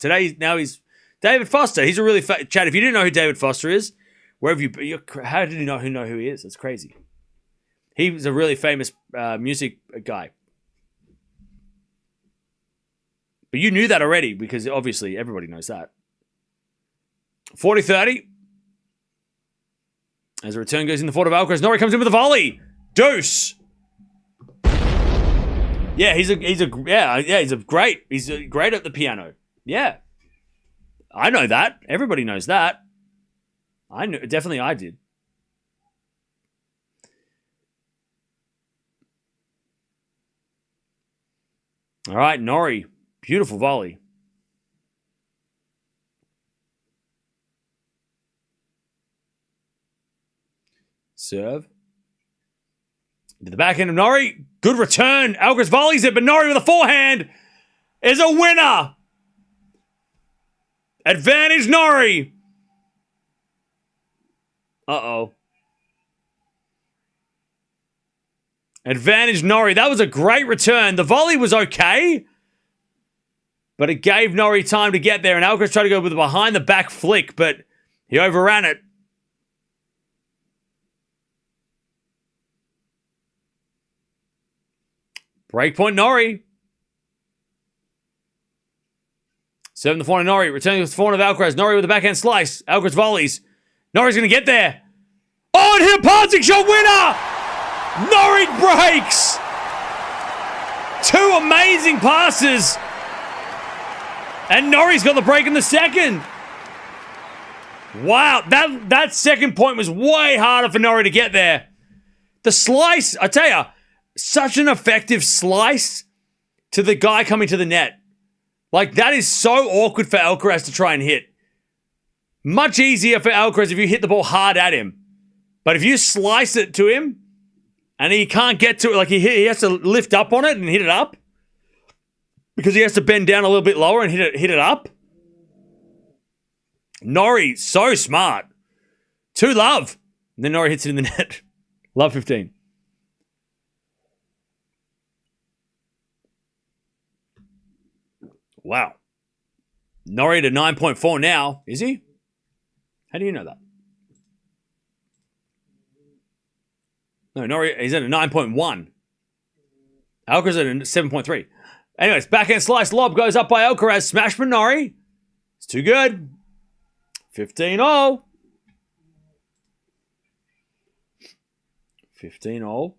Now he's David Foster. He's a really Chad, if you didn't know who David Foster is, how did you know who he is? That's crazy. He was a really famous music guy. But you knew that already because obviously everybody knows that. 40-30. As a return goes in the forward of Alcaraz, Norrie comes in with a volley. Deuce. Yeah, he's great at the piano. Yeah. I know that. Everybody knows that. I did. All right, Norrie. Beautiful volley. Serve. To the backhand of Norrie. Good return. Alcaraz volleys it, but Norrie with a forehand is a winner. Advantage Norrie. Uh-oh. Advantage Norrie. That was a great return. The volley was okay, but it gave Norrie time to get there, and Alcaraz tried to go with a behind-the-back flick, but he overran it. Breakpoint Norrie. Serving the forehand Norrie. Returning to the forehand of Alcaraz. Norrie with a backhand slice. Alcaraz volleys. Norrie's going to get there. Oh, and hit a passing shot winner! Norrie breaks! Two amazing passes. And Norrie's got the break in the second. Wow, that second point was way harder for Norrie to get there. The slice, I tell you, such an effective slice to the guy coming to the net. Like, that is so awkward for Alcaraz to try and hit. Much easier for Alcaraz if you hit the ball hard at him. But if you slice it to him, and he can't get to it, like he has to lift up on it and hit it up, because he has to bend down a little bit lower and hit it up. Norrie, so smart. 2-love. And then Norrie hits it in the net. Love 15. Wow. Norrie to 9.4 now. Is he? How do you know that? No, Norrie, he's at a 9.1. Alcaraz at a 7.3. Anyways, backhand slice lob goes up by Alcaraz. Smash for Norrie. It's too good. 15-0. 15-0.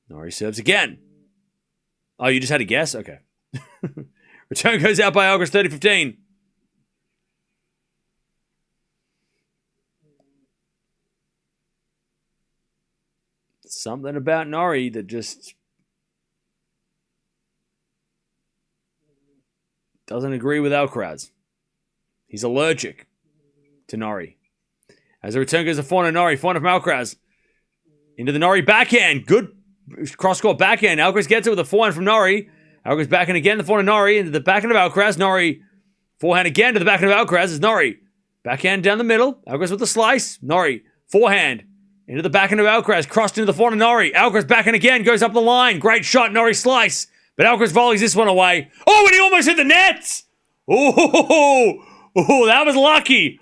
Norrie serves again. Oh, you just had a guess? Okay. Return goes out by Alcaraz, 30-15. Something about Norrie that just doesn't agree with Alcaraz. He's allergic to Norrie. As the return goes to forehand of Norrie, forehand from Alcaraz. Into the Norrie backhand. Good cross-court backhand. Alcaraz gets it with a forehand from Norrie. Alcaraz backhand again, the forehand of Norrie. Into the backhand of Alcaraz. Norrie forehand again to the backhand of Alcaraz. Is Norrie. Backhand down the middle. Alcaraz with the slice. Norrie. Forehand. Into the backhand of Alcaraz. Crossed into the forehand of Norrie. Alcaraz backhand again. Goes up the line. Great shot. Norrie slice. But Alcaraz volleys this one away. Oh, and he almost hit the net. Oh, that was lucky.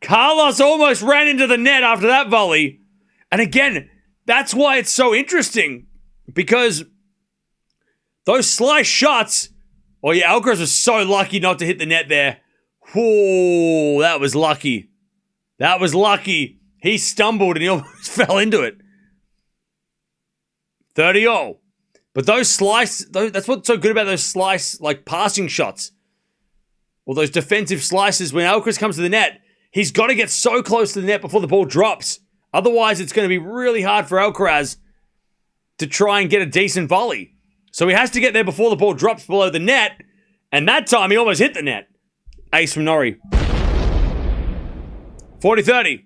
Carlos almost ran into the net after that volley. And again, that's why it's so interesting. Because those slice shots. Oh yeah, Alcaraz was so lucky not to hit the net there. Oh, that was lucky. That was lucky. He stumbled and he almost fell into it. 30-0. But those slice, that's what's so good about those slice, like passing shots. Or those defensive slices. When Alcaraz comes to the net, he's got to get so close to the net before the ball drops. Otherwise, it's going to be really hard for Alcaraz to try and get a decent volley. So he has to get there before the ball drops below the net. And that time, he almost hit the net. Ace from Norrie. 40-30.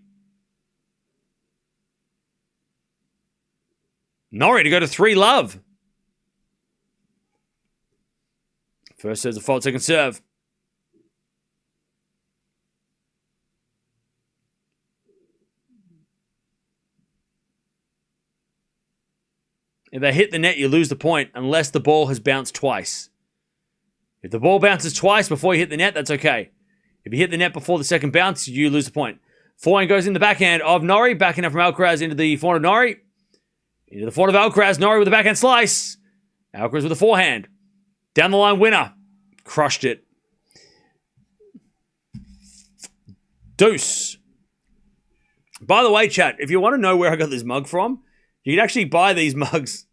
Norrie to go to 3-love. First serve's a fault, second serve. If they hit the net, you lose the point unless the ball has bounced twice. If the ball bounces twice before you hit the net, that's okay. If you hit the net before the second bounce, you lose the point. Forehand goes in the backhand of Norrie. Backhand up from Alcaraz into the forehand of Norrie. Into the forehand of Alcaraz. Norrie with the backhand slice. Alcaraz with the forehand. Down the line winner. Crushed it. Deuce. By the way, chat, if you want to know where I got this mug from, you can actually buy these mugs.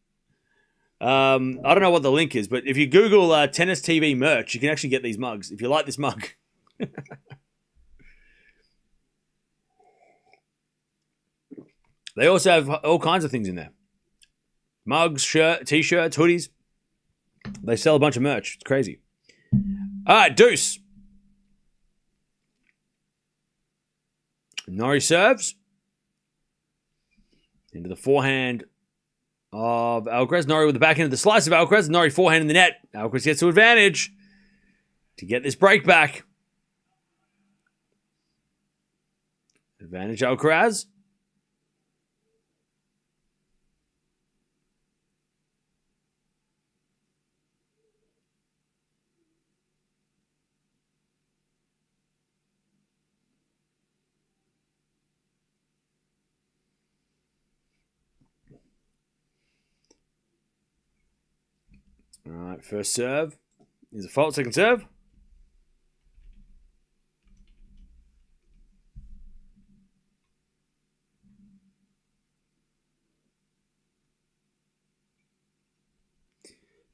I don't know what the link is, but if you Google Tennis TV merch, you can actually get these mugs if you like this mug. They also have all kinds of things in there. Mugs, t-shirts, hoodies. They sell a bunch of merch. It's crazy. All right, deuce. Norrie serves. Into the forehand of Alcaraz. Norrie with the backhand of the slice of Alcaraz. Norrie forehand in the net. Alcaraz gets to advantage to get this break back. Advantage Alcaraz. All right, first serve is a fault. Second serve.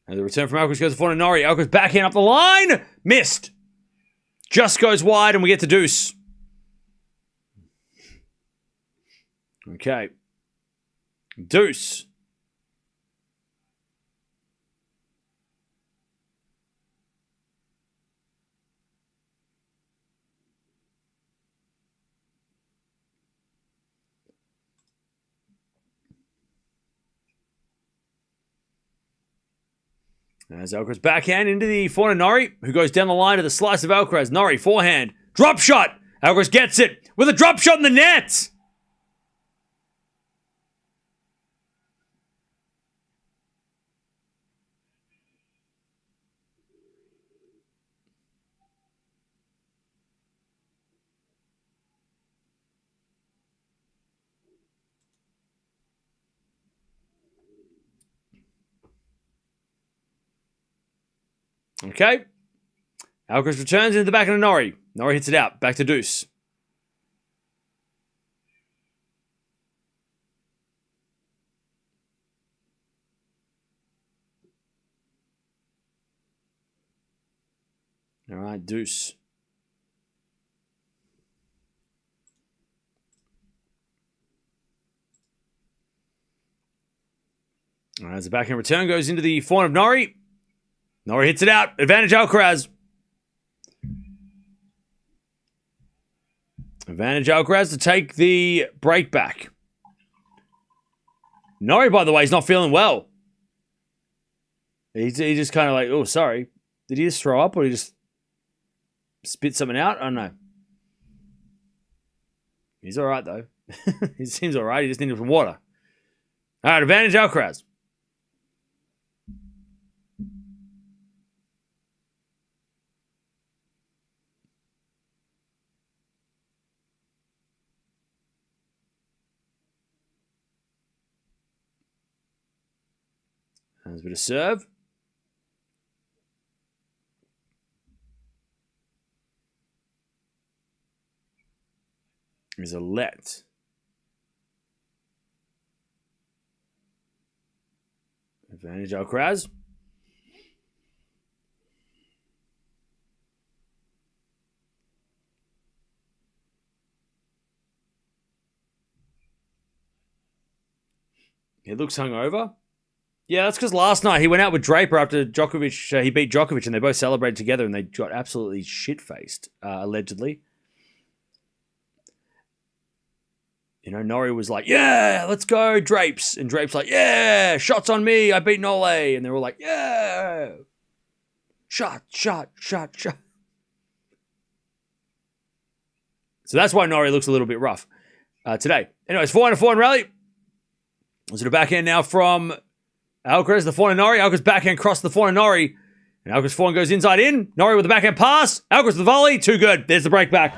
And the return from Alcaraz goes to forehand Norrie. Alcaraz backhand up the line. Missed. Just goes wide and we get to deuce. Okay. Deuce. As Alcaraz backhand into the forehand Norrie, who goes down the line to the slice of Alcaraz. Norrie, forehand. Drop shot. Alcaraz gets it with a drop shot in the net. Okay. Alcaraz returns into the back of Norrie. Norrie hits it out. Back to deuce. All right, deuce. All right, as the backhand return goes into the forehand of Norrie. Norrie hits it out. Advantage Alcaraz. Advantage Alcaraz to take the break back. Norrie, by the way, is not feeling well. He just kind of like, oh, sorry. Did he just throw up or he just spit something out? I don't know. He's all right, though. He seems all right. He just needed some water. All right, advantage Alcaraz. There's a bit of serve. There's a let. Advantage Alcaraz. He looks hungover. Yeah, that's because last night he went out with Draper after Djokovic. He beat Djokovic and they both celebrated together and they got absolutely shit-faced, allegedly. You know, Norrie was like, yeah, let's go, Drapes. And Drapes like, yeah, shots on me. I beat Nole. And they were like, yeah. Shot. So that's why Norrie looks a little bit rough today. Anyways, forehand rally. Let's do the backhand now from Alcaraz, the forehand Norrie. Alcaraz backhand cross the forehand Norrie. And Alcaraz forehand goes inside in. Norrie with the backhand pass. Alcaraz with the volley. Too good. There's the break back.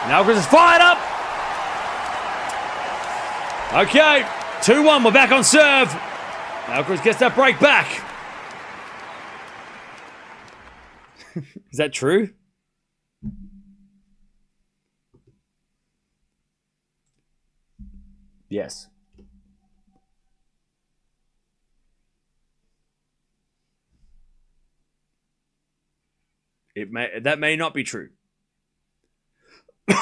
And Alcaraz is fired up. Okay. 2-1. We're back on serve. Alcaraz gets that break back. Is that true? Yes. That may not be true. Did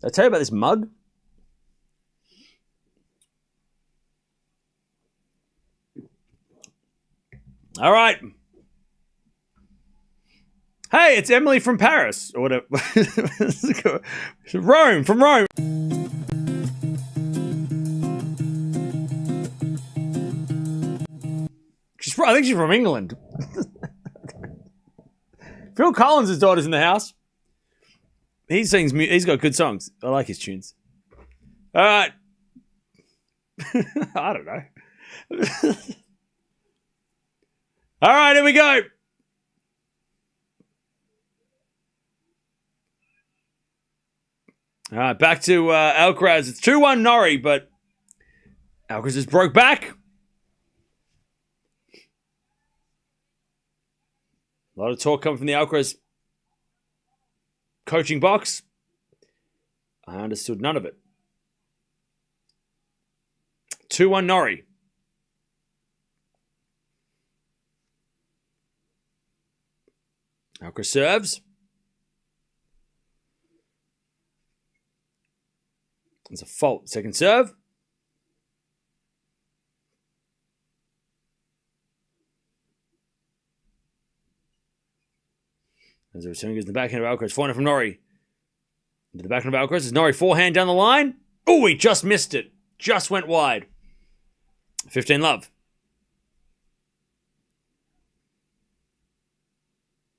I tell you about this mug? All right. Hey, it's Emily from Paris. Or whatever. Rome, from Rome. I think she's from England. Phil Collins' daughter's in the house. He sings. He's got good songs. I like his tunes. All right. I don't know. All right, here we go. All right, back to Alcaraz. It's 2-1 Norrie, but Alcaraz just broke back. A lot of talk coming from the Alcaraz coaching box. I understood none of it. 2-1 Norrie. Alcaraz serves. There's a fault. Second serve. As the return goes to the backhand of Alcaraz. Forehand from Norrie. Into the backhand of Alcaraz. Is Norrie forehand down the line? Oh, he just missed it. Just went wide. 15 love.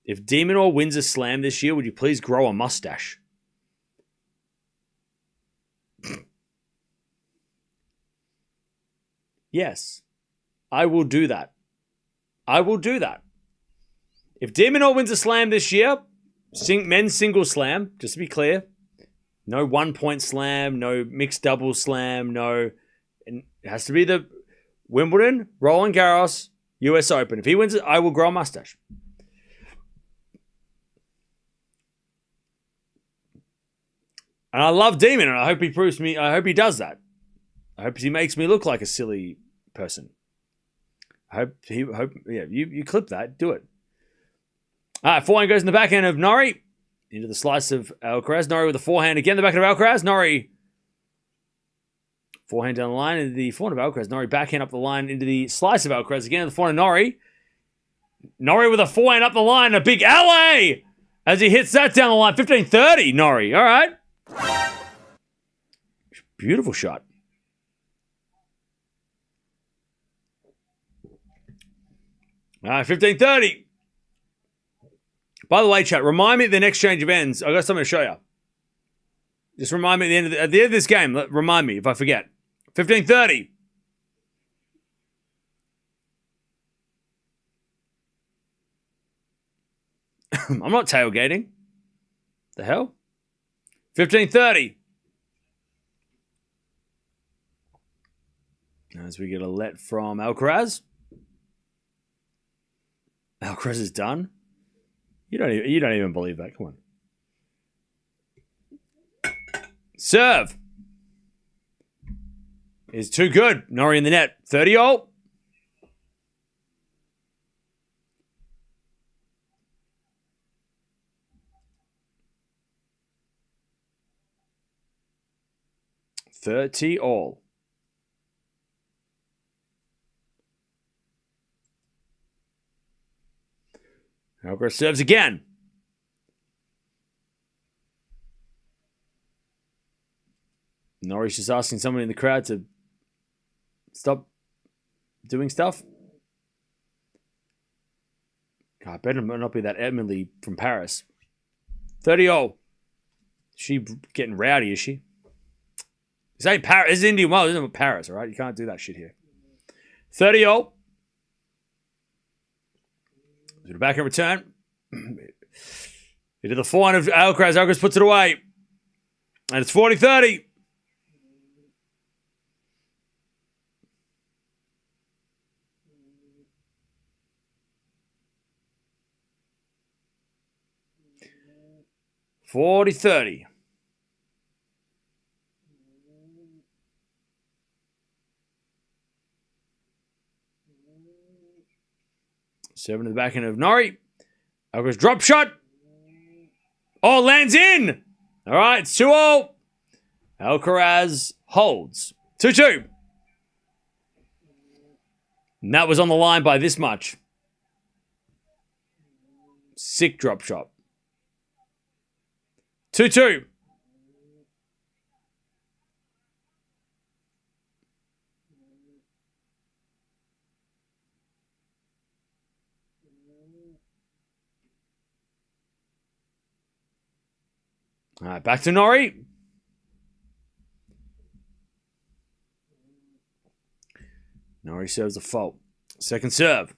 If De Minaur wins a slam this year, would you please grow a mustache? Yes. I will do that. I will do that. If De Minaur wins a slam this year, men's single slam, just to be clear, no 1-point slam, no mixed double slam, no... It has to be the Wimbledon, Roland Garros, US Open. If he wins it, I will grow a mustache. And I love De Minaur, and I hope he proves me. I hope he does that. I hope he makes me look like a silly person. You clip that, do it. All right, forehand goes in the backhand of Norrie into the slice of Alcaraz. Norrie with the forehand again, the backhand of Alcaraz. Norrie forehand down the line into the forehand of Alcaraz. Norrie backhand up the line into the slice of Alcaraz again. The forehand of Norrie. Norrie with a forehand up the line, a big alley as he hits that down the line. 15-30, Norrie. All right. Beautiful shot. All right, 15-30. By the way, chat, remind me at the next change of ends. I've got something to show you. Just remind me at the end of this game. Remind me if I forget. 15-30. I'm not tailgating. The hell? 15-30. As we get a let from Alcaraz. Alcaraz is done. You don't even believe that. Come on. Serve. Is too good. Norrie in the net. 30-all. All. Alcaraz serves again. Norrie's just asking someone in the crowd to stop doing stuff. God, I better not be that Emily from Paris. 30-all. She getting rowdy, is she? This ain't Paris. This is Indian Wells. This isn't Paris, all right? You can't do that shit here. 30-all. To the backhand return. Into the forehand of Alcaraz. Alcaraz puts it away. And it's 40-30. Serving to the backhand of Norrie. Alcaraz drop shot. Oh, lands in. All right, it's 2-all. Alcaraz holds. 2-2. And that was on the line by this much. Sick drop shot. 2-2. All right, back to Norrie. Norrie serves a fault. Second serve.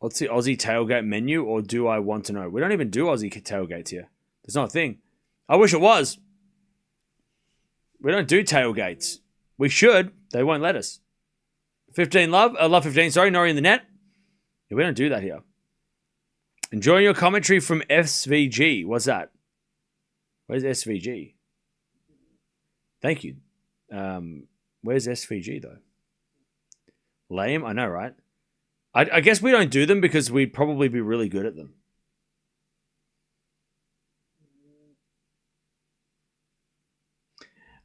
What's the Aussie tailgate menu, or do I want to know? We don't even do Aussie tailgates here. There's not a thing. I wish it was. We don't do tailgates. We should. They won't let us. 15 love. Love 15, sorry. Norrie in the net. Yeah, we don't do that here. Enjoying your commentary from SVG. What's that? Where's SVG? Thank you. Where's SVG, though? Lame? I know, right? I guess we don't do them because we'd probably be really good at them.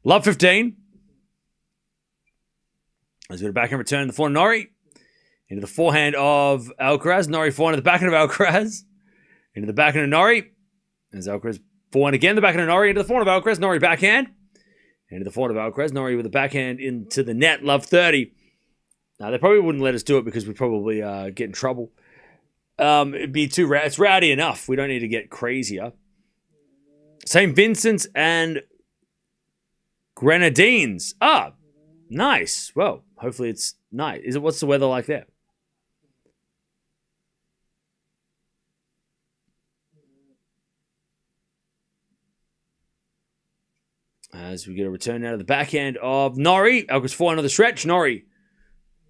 Love 15. Let's go to backhand return in the forehand Norrie. Into the forehand of Alcaraz. Norrie forehand to the backhand of Alcaraz. Into the backhand of Norrie. There's Alcaraz forehand again. The backhand of Norrie into the forehand of Alcaraz. Norrie backhand. Into the forehand of Alcaraz. Norrie with the backhand into the net. Love 30. Now, they probably wouldn't let us do it because we'd probably get in trouble. It'd be too rowdy. It's rowdy enough. We don't need to get crazier. St. Vincent's and Grenadines. Ah, nice. Well, hopefully it's nice. What's the weather like there? As we get a return out of the backhand of Norrie. Alcaraz forehand on the stretch. Norrie.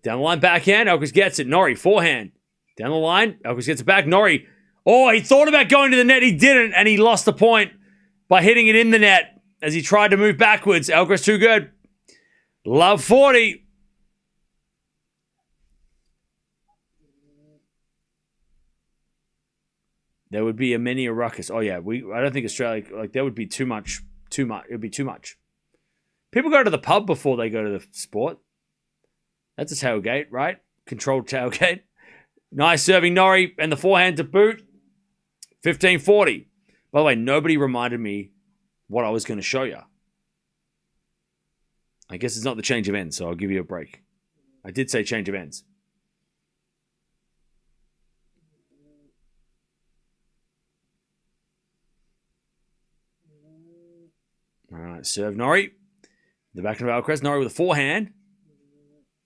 Down the line, backhand. Alcaraz gets it. Norrie, forehand. Down the line. Alcaraz gets it back. Norrie. Oh, he thought about going to the net. He didn't, and he lost the point by hitting it in the net as he tried to move backwards. Alcaraz too good. Love 40. There would be a ruckus. Oh, yeah. I don't think Australia, there would be too much. It would be too much. People go to the pub before they go to the sport. That's a tailgate, right? Controlled tailgate. Nice serving Norrie and the forehand to boot. 15-40. By the way, nobody reminded me what I was going to show you. I guess it's not the change of ends, so I'll give you a break. I did say change of ends. All right, serve Norrie. The back of Alcaraz. Norrie with a forehand.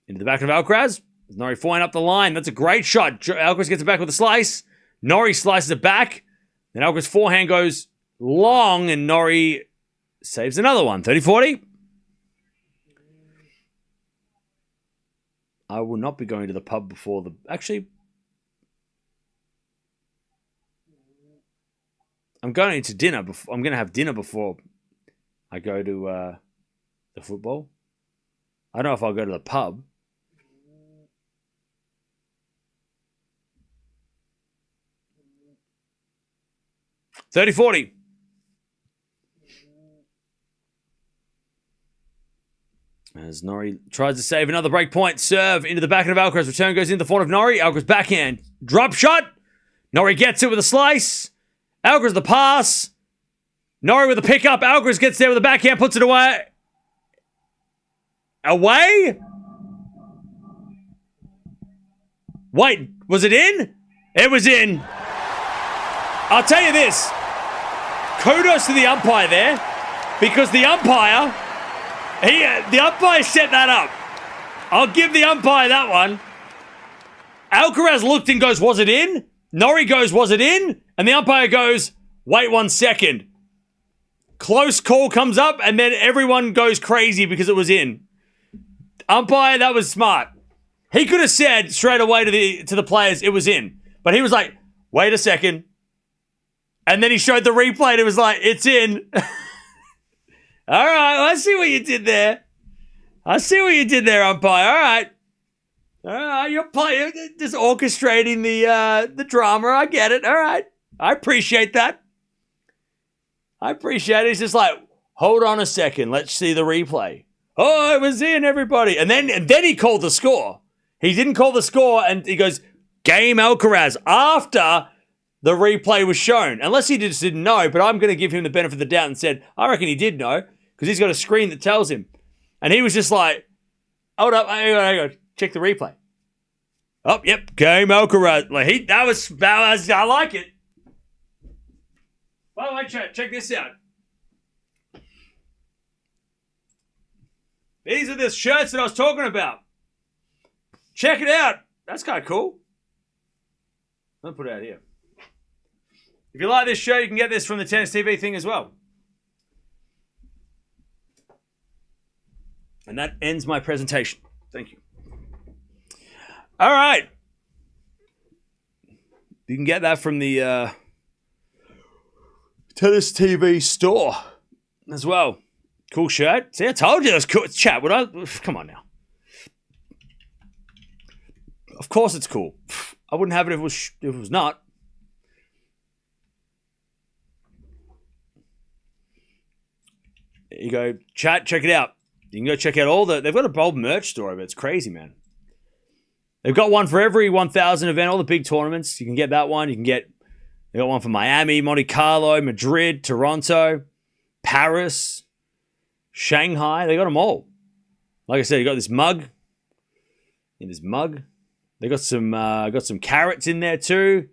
Into the back of Alcaraz. Norrie forehand up the line. That's a great shot. Alcaraz gets it back with a slice. Norrie slices it back. Then Alcaraz forehand goes long, and Norrie saves another one. 30-40. I will not be going to the pub before the... Actually, I'm going to dinner. I'm going to have dinner before I go to the football. I don't know if I'll go to the pub. $30-40. As Norrie tries to save another break point. Serve into the backhand of Alcaraz. Return goes into the forehand of Norrie. Alcaraz backhand. Drop shot. Norrie gets it with a slice. Alcaraz the pass. Norrie with a pickup. Alcaraz gets there with a backhand. Puts it away. Away? Wait, was it in? It was in. I'll tell you this. Kudos to the umpire there, because the umpire set that up. I'll give the umpire that one. Alcaraz looked and goes, was it in? Norrie goes, was it in? And the umpire goes, wait 1 second. Close call comes up, and then everyone goes crazy because it was in. Umpire, that was smart. He could have said straight away to the players it was in. But he was like, wait a second. And then he showed the replay and it was like, it's in. All right, well, I see what you did there. Umpire. All right, you're just orchestrating the drama. I get it. All right. I appreciate that. It's just like, hold on a second. Let's see the replay. Oh, I was in, everybody. And then he called the score. He didn't call the score, and he goes, game Alcaraz, after the replay was shown. Unless he just didn't know, but I'm going to give him the benefit of the doubt and said, I reckon he did know, because he's got a screen that tells him. And he was just like, hold up, hang on, check the replay. Oh, yep, game Alcaraz. Like that was, I like it. By the way, check this out. These are the shirts that I was talking about. Check it out. That's kind of cool. Let me put it out here. If you like this shirt, you can get this from the Tennis TV thing as well. And that ends my presentation. Thank you. All right. You can get that from the Tennis TV store as well. Cool shirt. See, I told you it was cool. Chat, would I? Come on now. Of course it's cool. I wouldn't have it if it was not. There you go. Chat, check it out. You can go check out they've got a bold merch store of it. It's crazy, man. They've got one for every 1,000 event, all the big tournaments. You can get that one. They got one for Miami, Monte Carlo, Madrid, Toronto, Paris, Shanghai. They got them all. Like I said, you got this mug. In this mug. They got some carrots in there too.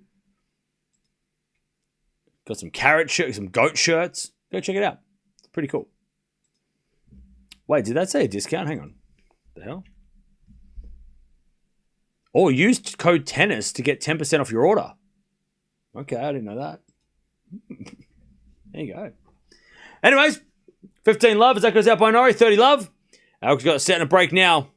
Got some carrot shirts, some goat shirts. Go check it out. It's pretty cool. Wait, did that say a discount? Hang on. The hell? Oh, use code TENNIS to get 10% off your order. Okay, I didn't know that. There you go. Anyways, 15 love as that goes out by Norrie. 30 love. Alex got a set and a break now.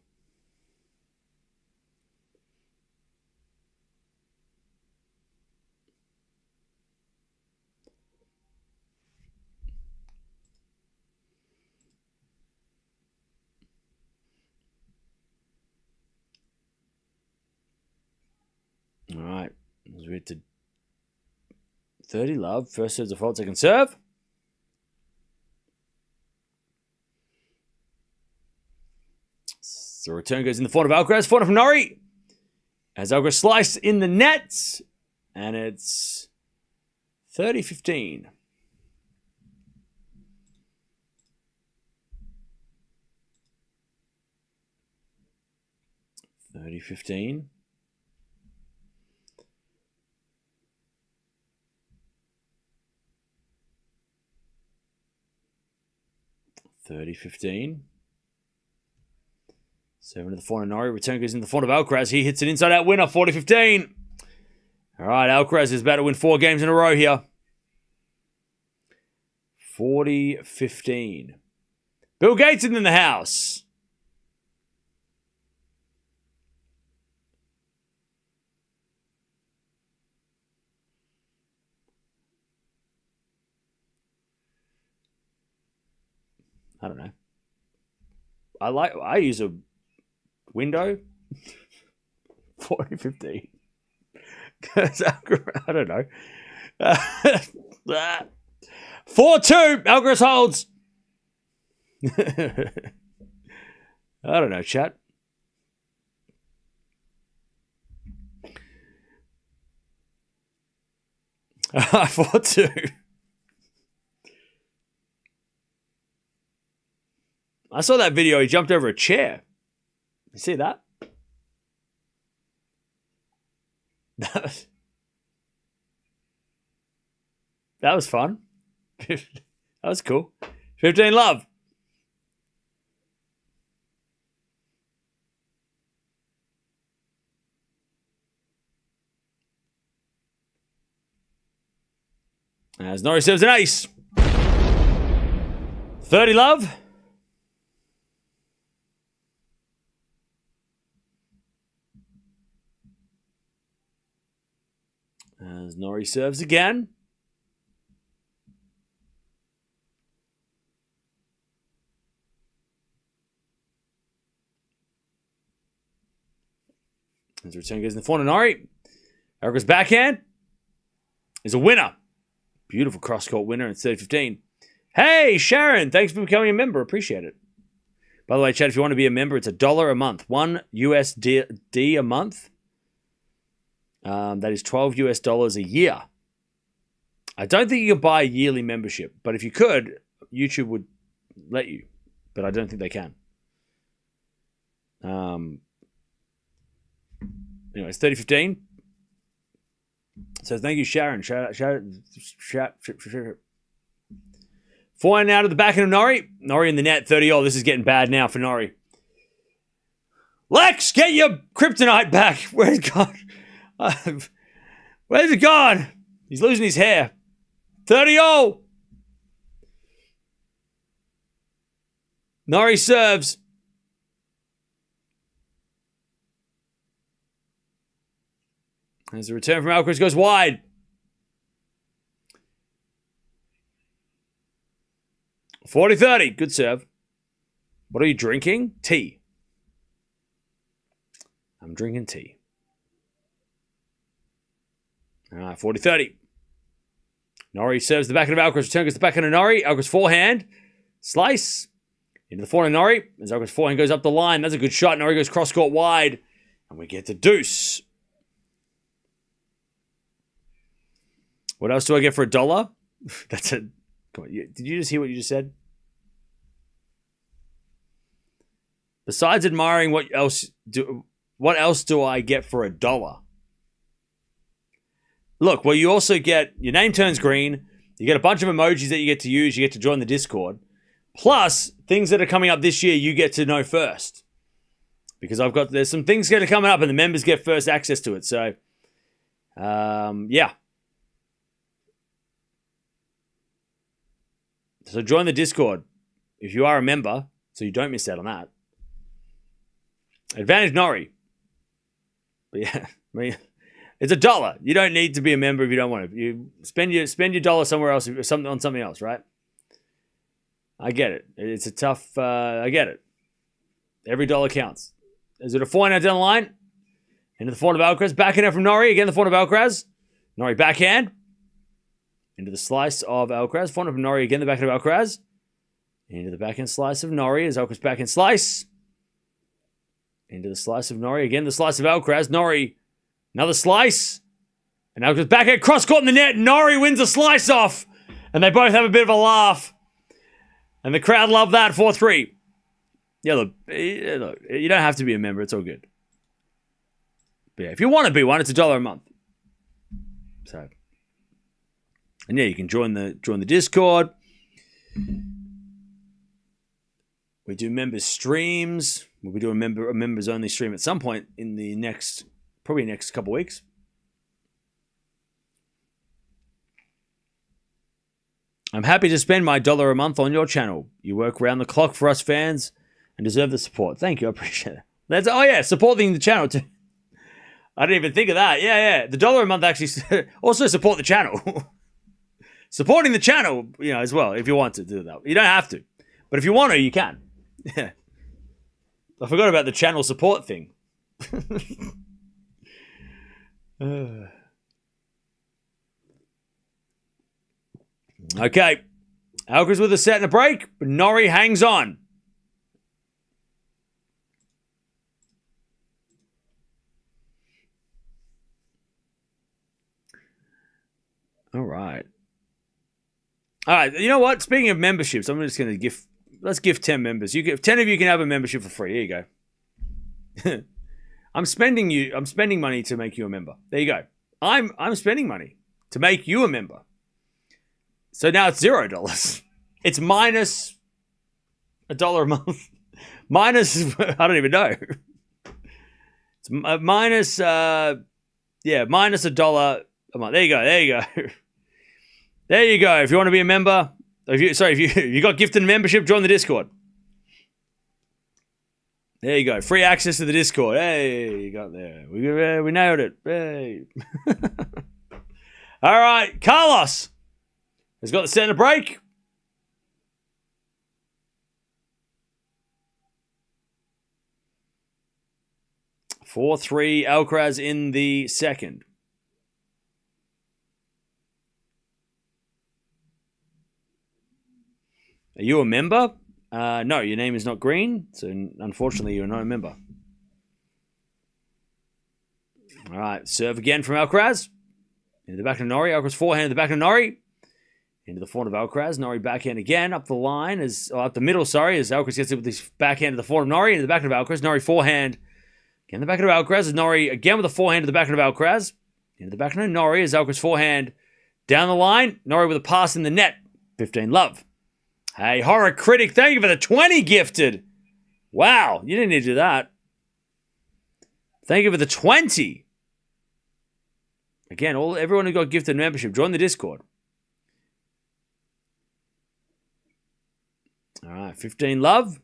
All right. Let's read to 30 love. First serve default, second serve. So return goes in the forehand of Alcaraz. Forehand from Norrie. As Alcaraz sliced in the nets. And it's 30-15. $30-15. 30-15. 7 to the forehand of Norrie. Return goes in the forehand of Alcaraz. He hits an inside-out winner. 40-15. All right, Alcaraz is about to win 4 games in a row here. 40-15. Bill Gates is in the house. I don't know. I use a window. 40-15. I don't know. 4-2. Alcaraz holds. I don't know, chat. All right, 4-2. I saw that video. He jumped over a chair. You see that? That was fun. That was cool. 15 love. As Norrie serves an ace. 30 love. As Norrie serves again. As return goes in the forehand of Norrie. Alcaraz backhand is a winner. Beautiful cross-court winner. It's 30-15. Hey, Sharon. Thanks for becoming a member. Appreciate it. By the way, Chad, if you want to be a member, it's $1 a month. $1 USD a month. That is $12 a year. I don't think you can buy a yearly membership, but if you could, YouTube would let you. But I don't think they can. Anyway, it's 30:15. So thank you, Sharon. Shout. Forehand now to the backhand of Norrie. Norrie in the net, 30-all. This is getting bad now for Norrie. Lex, get your kryptonite back. Where's it gone? Where's it gone? He's losing his hair. 30-all. Norrie serves. As the return from Alcaraz goes wide. 40-30. Good serve. What are you drinking? Tea. I'm drinking tea. All right, 40-30. Norrie serves the backhand of Alcaraz. Return goes the backhand of Norrie. Alcaraz forehand. Slice. Into the forehand of Norrie. As Alcaraz forehand goes up the line. That's a good shot. Norrie goes cross-court wide. And we get the deuce. What else do I get for $1? That's a... Come on, did you just hear what you just said? Besides admiring, what else do I get for $1? Look, well, you also get... Your name turns green. You get a bunch of emojis that you get to use. You get to join the Discord. Plus, things that are coming up this year, you get to know first. Because there's some things that are coming up and the members get first access to it. So, yeah. So join the Discord if you are a member, so you don't miss out on that. Advantage Norrie. But yeah, I mean, it's $1. You don't need to be a member if you don't want to. You spend your dollar somewhere else, on something else, right? I get it. It's a tough. I get it. Every dollar counts. Is it a forehand down the line? Into the forehand of Alcaraz. Backhand out from Norrie. Again, the forehand of Alcaraz. Norrie backhand. Into the slice of Alcaraz. Forehand from Norrie. Again, the backhand of Alcaraz. Into the backhand slice of Norrie. As Alcaraz backhand slice. Into the slice of Norrie. Again, the slice of Alcaraz. Norrie. Another slice. And Alcaraz backhand. Cross court in the net. Norrie wins the slice off. And they both have a bit of a laugh. And the crowd love that. 4-3. Yeah, look. You don't have to be a member. It's all good. But yeah, if you want to be one, it's $1 a month. So... And yeah, you can join the Discord. We do members streams. We'll be doing a members only stream at some point in the next couple weeks. I'm happy to spend my $1 a month on your channel. You work around the clock for us fans and deserve the support. Thank you, I appreciate it. Supporting the channel too. I didn't even think of that. Yeah. The $1 a month actually also support the channel. Supporting the channel, as well, if you want to do that. You don't have to. But if you want to, you can. Yeah. I forgot about the channel support thing. Okay. Alcaraz with a set and a break. But Norrie hangs on. All right. All right, you know what? Speaking of memberships, I'm just going to let's give 10 members. 10 of you can have a membership for free. Here you go. I'm spending money to make you a member. There you go. I'm spending money to make you a member. So now it's $0. It's minus $1 a month. Minus, I don't even know. It's minus $1 a month. There you go. There you go. If you want to be a member, if you got gifted membership, join the Discord. There you go. Free access to the Discord. Hey, you got there. We nailed it. Hey. All right. Carlos has got the center break. (4-3) Alcaraz in the second. Are you a member? No, your name is not green, so unfortunately you're not a member. All right, serve again from Alcaraz. Into the back of Norrie. Alcaraz forehand to the back of Norrie. Into the forehand of Alcaraz. Norrie backhand again. Up the line, up the middle, as Alcaraz gets it with his backhand to the forehand of Norrie. Into the back of Alcaraz. Norrie forehand. Again, the back of Alcaraz. As Norrie again with the forehand to the back of Alcaraz. Into the back of Norrie as Alcaraz forehand. Down the line. Norrie with a pass in the net. 15 love. Hey, Horror Critic, thank you for the 20 gifted. Wow, you didn't need to do that. Thank you for the 20. Again, everyone who got gifted membership, join the Discord. All right, 15 love.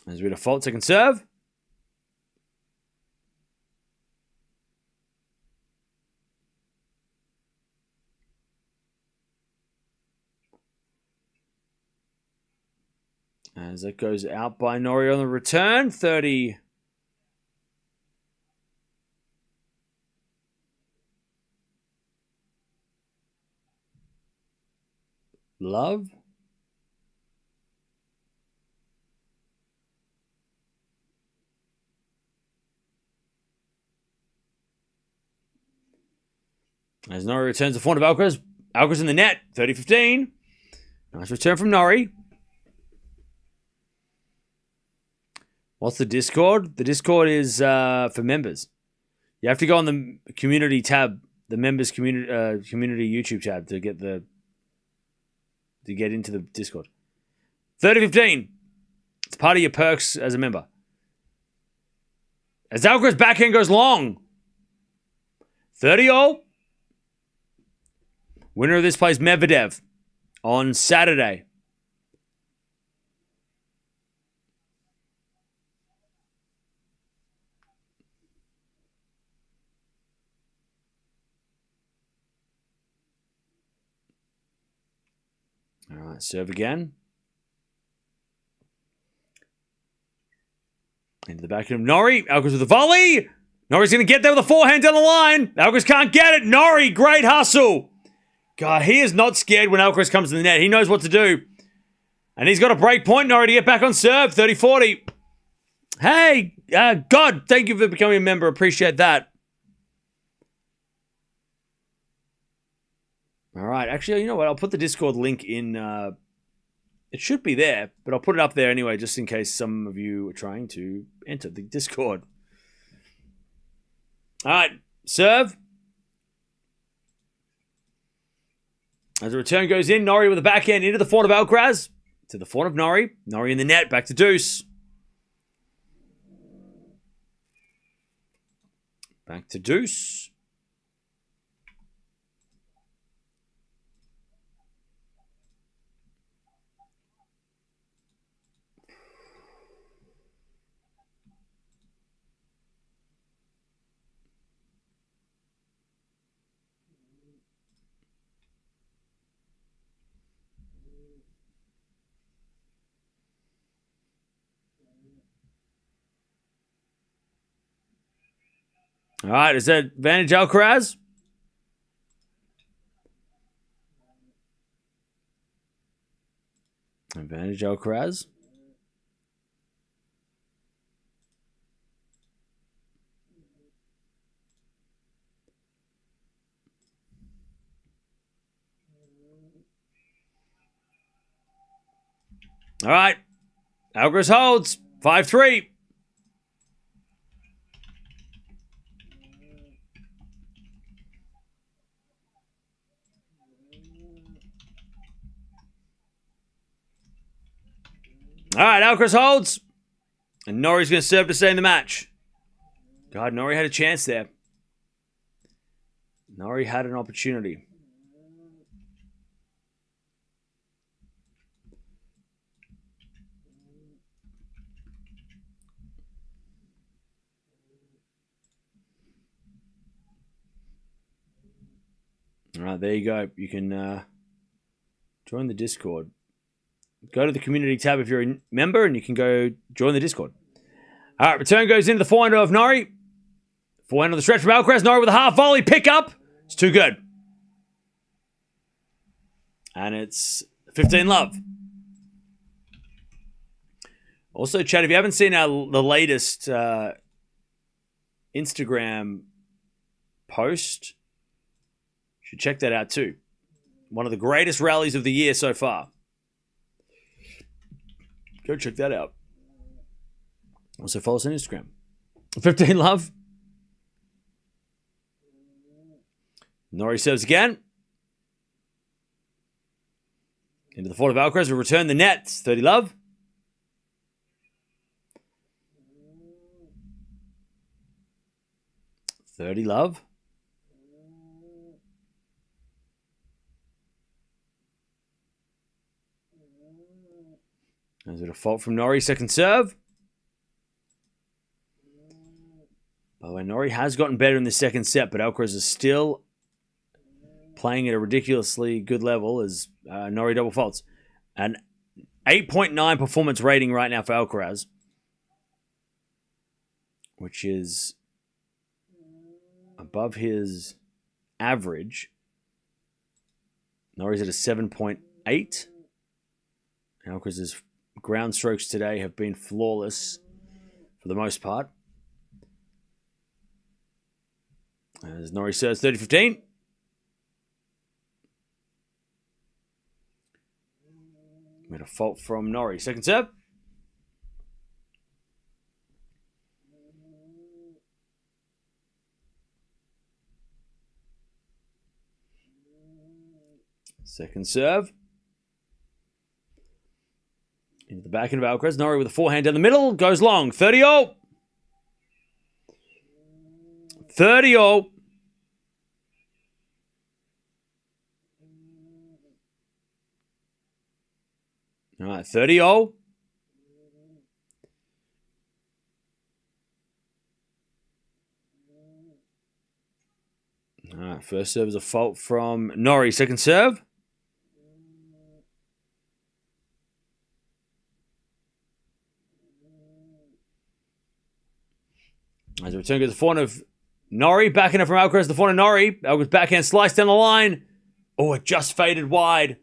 There's a bit of fault second serve. As it goes out by Norrie on the return. 30. Love. As Norrie returns the forehand of Alcaraz. Alcaraz in the net. 30-15. Nice return from Norrie. What's the Discord? The Discord is for members. You have to go on the community tab, the members community YouTube tab to get into the Discord. 30-15. It's part of your perks as a member. As Alcaraz backhand goes long. 30-all. Winner of this plays Medvedev on Saturday. All right, serve again. Into the back of Norrie. Alcaraz with a volley. Norrie's going to get there with a forehand down the line. Alcaraz can't get it. Norrie, great hustle. God, he is not scared when Alcaraz comes to the net. He knows what to do. And he's got a break point, Norrie, to get back on serve. 30-40. Hey, God, thank you for becoming a member. Appreciate that. All right. Actually, you know what? I'll put the Discord link in. It should be there, but I'll put it up there anyway, just in case some of you are trying to enter the Discord. All right. Serve. As the return goes in, Norrie with a backhand into the forehand of Alcaraz. To the forehand of Norrie. Norrie in the net. Back to deuce. Back to deuce. All right, is that advantage Alcaraz? Advantage Alcaraz. All right, Alcaraz holds 5-3. All right, Alcaraz holds. And Norrie's going to serve to stay in the match. God, Norrie had a chance there. Norrie had an opportunity. All right, there you go. You can join the Discord. Go to the community tab if you're a member, and you can go join the Discord. All right, return goes into the forehand of Norrie. Forehand on the stretch from Alcaraz. Norrie with a half volley. Pick up. It's too good. And it's 15-love. Also, Chad, if you haven't seen the latest Instagram post, you should check that out too. One of the greatest rallies of the year so far. Go check that out. Also follow us on Instagram. 15-love. Norrie serves again. Into the fort of Alcaraz will return the nets. 30-love. Love. There's a fault from Norrie. Second serve. By the way, Norrie has gotten better in the second set, but Alcaraz is still playing at a ridiculously good level as Norrie double faults. An 8.9 performance rating right now for Alcaraz, which is above his average. Norrie's at a 7.8. Alcaraz's ground strokes today have been flawless for the most part. As Norrie serves 30-15. Made a fault from Norrie. Second serve. Second serve. Into the backhand of Alcaraz. Norrie with a forehand down the middle. Goes long. 30-all. 30-all. All right, 30-all. All right, first serve is a fault from Norrie. Second serve. As a return goes the forehand of Norrie. Backhand from Alcaraz. The forehand of Norrie. Alcaraz backhand slice down the line. Oh, it just faded wide.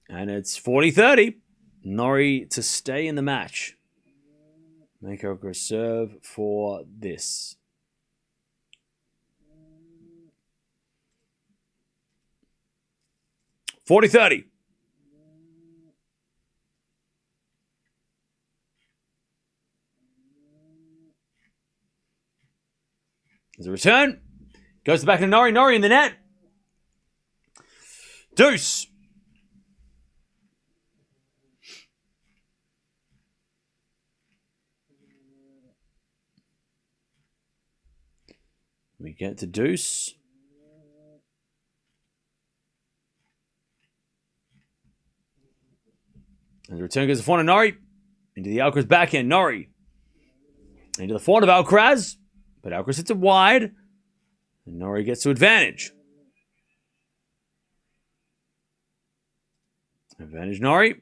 And it's 40-30. Norrie to stay in the match. Make Alcaraz serve for this. $40-30. There's a return. Goes to the back of Norrie. Norrie in the net. Deuce. We get to deuce. And the return goes to the forehand of Norrie. Into the Alcaraz backhand. Norrie. Into the forehand of Alcaraz. But Alcaraz hits it wide. And Norrie gets to advantage. Advantage Norrie.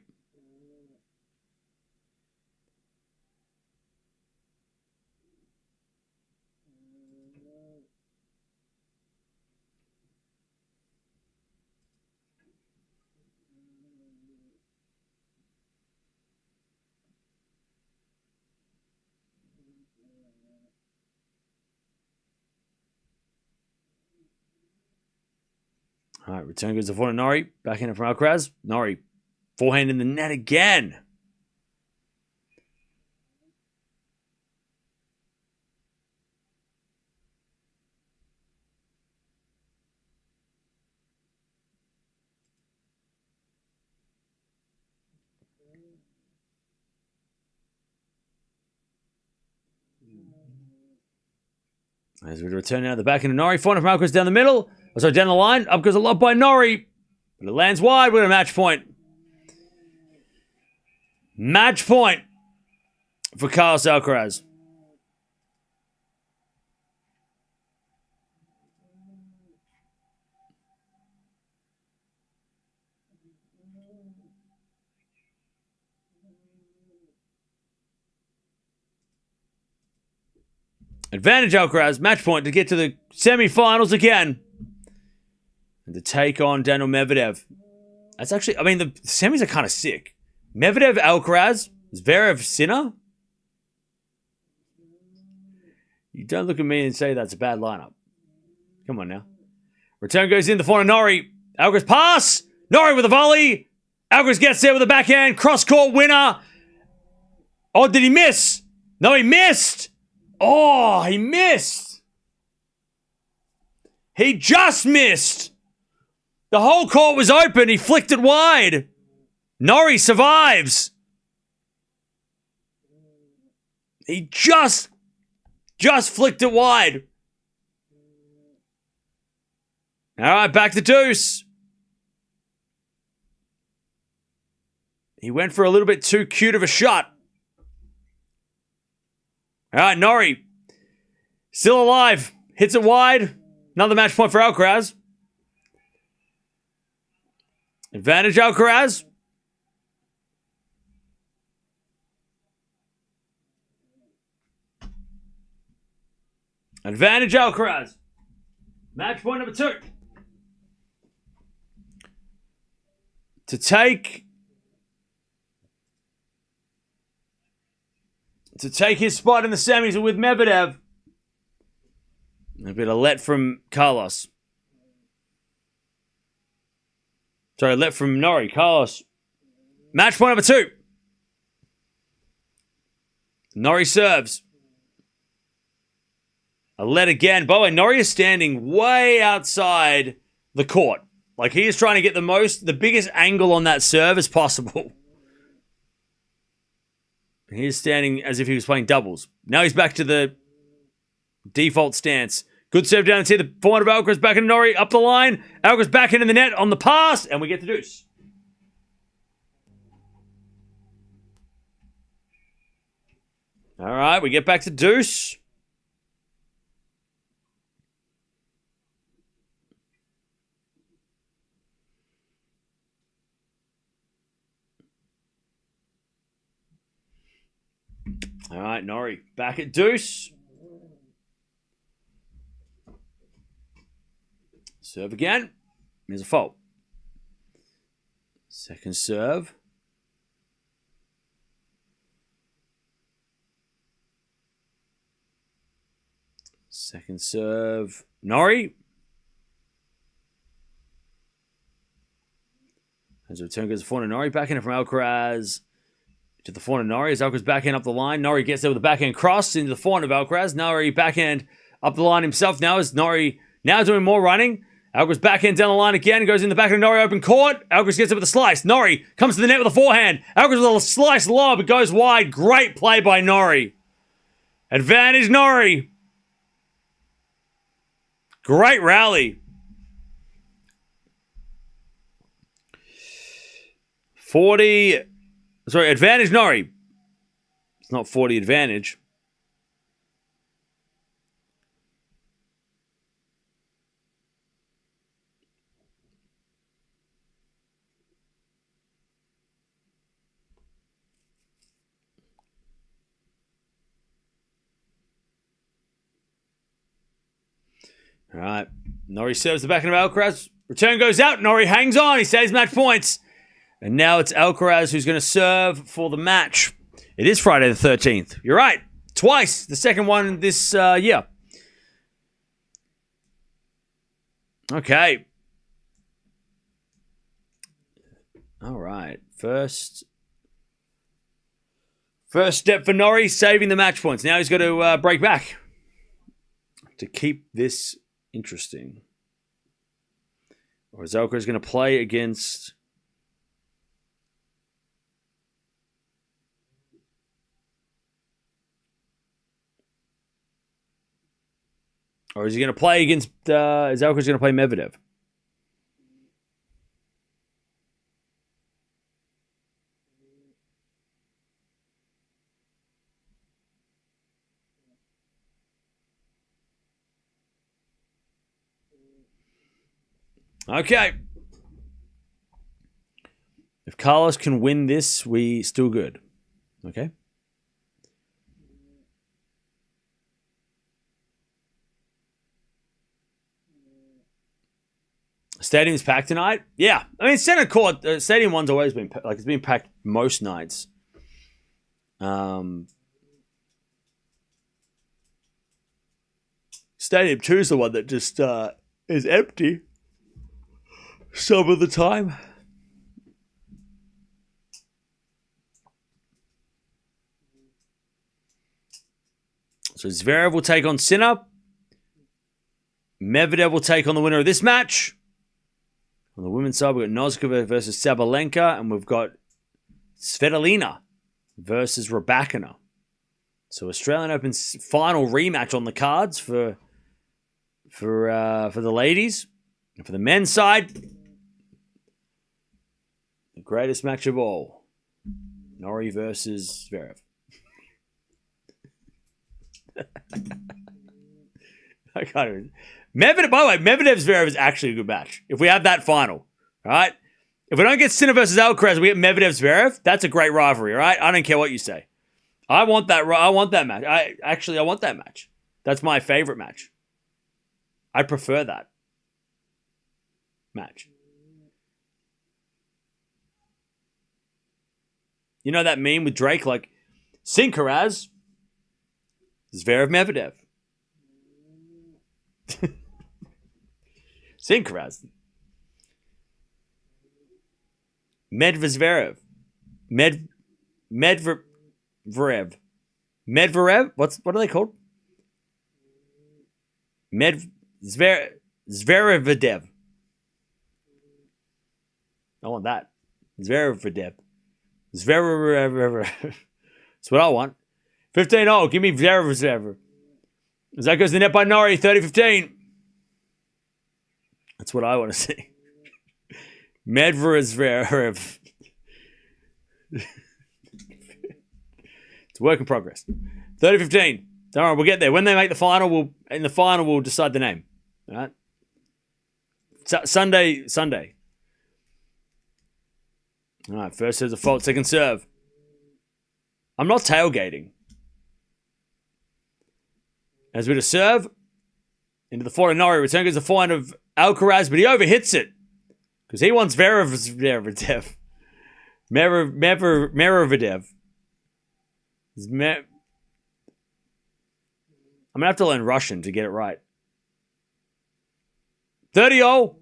All right, return goes to the forehand of Norrie. Backhand from Alcaraz. Norrie, forehand in the net again. As we return now to the backhand of Norrie. Forehand from Alcaraz down the middle. Oh, sorry, down the line. Up goes a lob by Norrie. But it lands wide with a match point. Match point for Carlos Alcaraz. Advantage Alcaraz. Match point to get to the semi-finals again. And to take on Daniil Medvedev. That's actually... I mean, the semis are kind of sick. Medvedev, Alcaraz. Zverev, Sinner. You don't look at me and say that's a bad lineup. Come on now. Return goes in the front of Norrie. Alcaraz pass. Norrie with a volley. Alcaraz gets there with a backhand. Cross-court winner. Oh, did he miss? No, he missed. Oh, he missed. He just missed. The whole court was open. He flicked it wide. Norrie survives. He just flicked it wide. All right, back to deuce. He went for a little bit too cute of a shot. All right, Norrie. Still alive. Hits it wide. Another match point for Alcaraz. Advantage Alcaraz. Advantage Alcaraz. Match point number 2. To take his spot in the semis with Medvedev. A bit of let from Carlos. Sorry, let from Norrie. Carlos. Match point number 2. Norrie serves. A let again. By the way, Norrie is standing way outside the court. Like, he is trying to get the biggest angle on that serve as possible. He is standing as if he was playing doubles. Now he's back to the default stance. Good serve down to the forehand of Alcaraz back into Norrie. Up the line. Alcaraz back into the net on the pass. And we get the deuce. All right, we get back to deuce. All right, Norrie back at deuce. Serve again. Here's a fault. Second serve. Second serve. Norrie. As the return goes to forehand, Norrie back in from Alcaraz. To the forehand of Norrie as Alcaraz backhand up the line. Norrie gets there with a backhand cross into the forehand of Alcaraz. Norrie backhand up the line himself now as Norrie now doing more running. Alcaraz backhand down the line again. Goes in the back of Norrie open court. Alcaraz gets it with a slice. Norrie comes to the net with a forehand. Alcaraz with a slice lob. It goes wide. Great play by Norrie. Advantage Norrie. Great rally. 40... Sorry, advantage Norrie. It's not 40 advantage. All right. Norrie serves the back of Alcaraz. Return goes out. Norrie hangs on. He saves match points. And now it's Alcaraz who's going to serve for the match. It is Friday the 13th. You're right. Twice. The second one this year. Okay. All right. First step for Norrie, saving the match points. Now he's got to break back to keep this interesting. Or is Alcaraz going to play against... Or is he going to play against... is Alcaraz going to play Medvedev? Okay. If Carlos can win this, we still good. Okay. Stadium's packed tonight. Yeah, I mean, Center Court, Stadium 1's always been it's been packed most nights. Stadium 2's the one that just is empty some of the time. So Zverev will take on Sinner. Medvedev will take on the winner of this match. On the women's side, we've got Noskova versus Sabalenka, and we've got Svitolina versus Raducanu. So Australian Open's final rematch on the cards for the ladies. And for the men's side, the greatest match of all. Norrie versus Zverev. I can't even. Medvedev, by the way, Medvedev-Zverev is actually a good match. If we have that final, all right? If we don't get Sinner versus Alcaraz, we get Medvedev-Zverev, that's a great rivalry, all right? I don't care what you say. I want that match. I want that match. That's my favorite match. I prefer that match. You know that meme with Drake, like, Alcaraz, Zverev, Medvedev. Alcaraz. Medvedev. Medvedev. What are they called? Zverev. I want that. Zverev. That's what I want. 15-0. Give me Zverev. As that goes to the net by Norrie, 30-15. That's what I want to see. Medvedev. It's a work in progress. 30-15. Don't worry, we'll get there. When they make the final, we'll decide the name. All right? Sunday. All right, first serve's a fault, second serve. I'm not tailgating. As we to serve into the forehand of Norrie. Return goes the forehand of Alcaraz, but he overhits it because he wants Medvedev. Medvedev. I'm going to have to learn Russian to get it right. 30-0.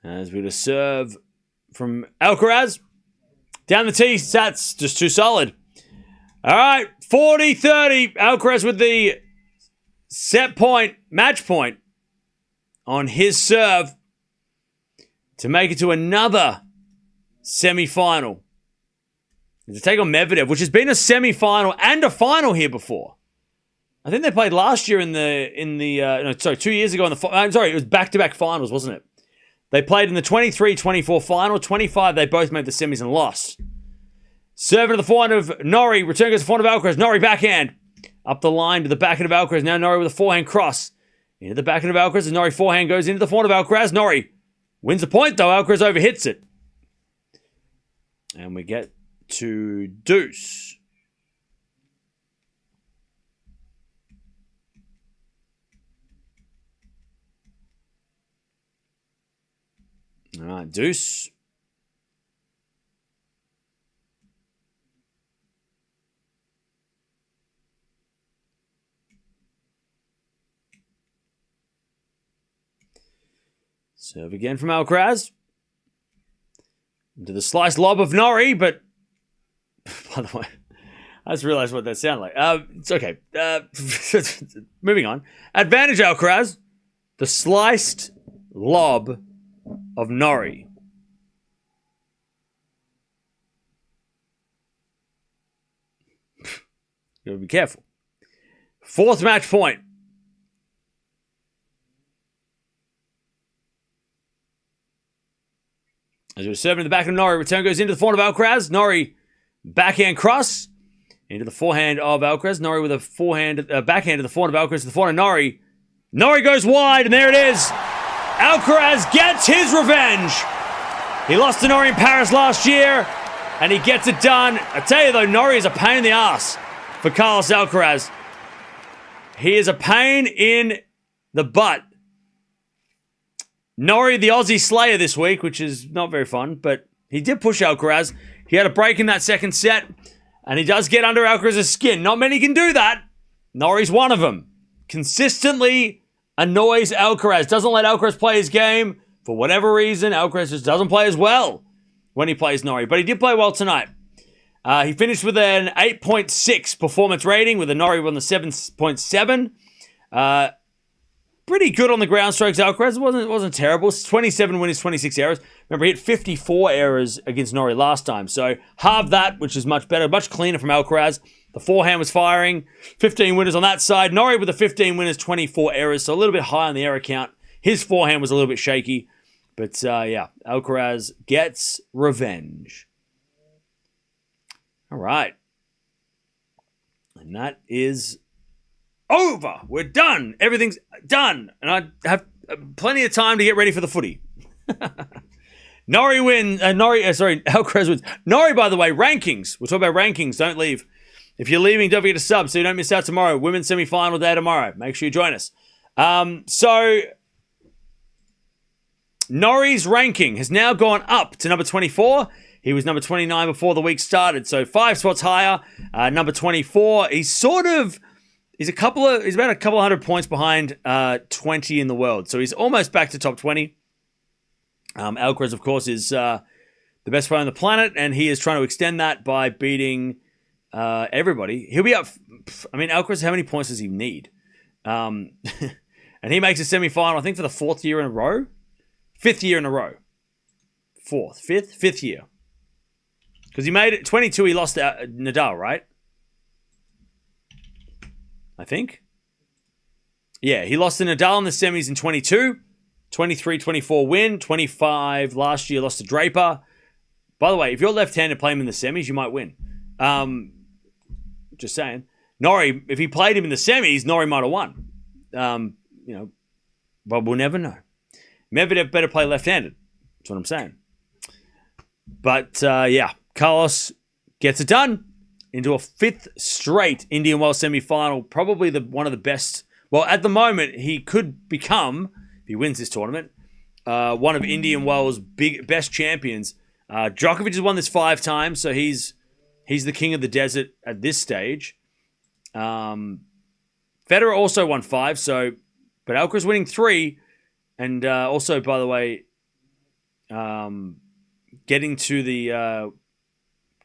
As we to serve from Alcaraz. Down the tee, Sats just too solid. All right, 40-30. Alcaraz with the set point, match point on his serve to make it to another semi-final. To take on Medvedev, which has been a semi-final and a final here before. I think they played last year 2 years ago it was back-to-back finals, wasn't it? They played in the 23-24 final. 25, they both made the semis and lost. Serving to the forehand of Norrie. Return goes to the forehand of Alcaraz. Norrie backhand. Up the line to the backhand of Alcaraz. Now Norrie with a forehand cross. Into the backhand of Alcaraz. As Norrie forehand goes into the forehand of Alcaraz. Norrie wins the point, though. Alcaraz overhits it. And we get to deuce. All right, deuce. Serve again from Alcaraz. Into the slice lob of Norrie, but by the way, I just realized what that sounded like. It's okay. Moving on. Advantage Alcaraz. The sliced lob of Norrie. You gotta be careful. Fourth match point. As we're serving to the back of Norrie, return goes into the forehand of Alcaraz. Norrie, backhand cross. Into the forehand of Alcaraz. Norrie with a backhand to the forehand of Alcaraz. To the forehand of Norrie. Norrie goes wide, and there it is. Alcaraz gets his revenge. He lost to Norrie in Paris last year. And he gets it done. I tell you though, Norrie is a pain in the ass for Carlos Alcaraz. He is a pain in the butt. Norrie, the Aussie Slayer this week, which is not very fun, but he did push Alcaraz. He had a break in that second set, and he does get under Alcaraz's skin. Not many can do that. Norrie's one of them. Consistently annoys Alcaraz. Doesn't let Alcaraz play his game. For whatever reason, Alcaraz just doesn't play as well when he plays Norrie. But he did play well tonight. He finished with an 8.6 performance rating, with a Norrie on the 7.7. Pretty good on the ground strokes, Alcaraz. It wasn't terrible. 27 winners, 26 errors. Remember, he hit 54 errors against Norrie last time. So halve that, which is much better, much cleaner from Alcaraz. The forehand was firing. 15 winners on that side. Norrie with the 15 winners, 24 errors. So a little bit high on the error count. His forehand was a little bit shaky. But yeah, Alcaraz gets revenge. All right. And that is over. We're done. Everything's done. And I have plenty of time to get ready for the footy. Norrie wins. Alcaraz wins. Norrie, by the way, rankings. We'll talk about rankings. Don't leave. If you're leaving, don't forget to sub so you don't miss out tomorrow. Women's semi-final day tomorrow. Make sure you join us. So Norrie's ranking has now gone up to number 24. He was number 29 before the week started, so 5 spots higher. Number 24. He's about a couple of 100 points behind 20 in the world, so he's almost back to top 20. Alcaraz, of course, is the best player on the planet, and he is trying to extend that by beating everybody. He'll be up. Alcaraz, how many points does he need? And he makes a semi-final, I think, for the 4th year in a row. 5th year in a row. 4th, 5th year. Because he made it 22, he lost to Nadal, right? I think. Yeah, he lost to Nadal in the semis in 22. 23, 24 win. 25 last year, lost to Draper. By the way, if you're left-handed, play him in the semis, you might win. Just saying. Norrie, if he played him in the semis, Norrie might have won. But we'll never know. Medvedev better play left-handed. That's what I'm saying. But, yeah, Carlos gets it done into a 5th straight Indian Wells semi-final. Probably one of the best. Well, at the moment, he could become, if he wins this tournament, one of Indian Wells' best champions. Djokovic has won this 5 times, so he's the king of the desert at this stage. Federer also won 5, but Alcaraz winning 3. And also, by the way, getting to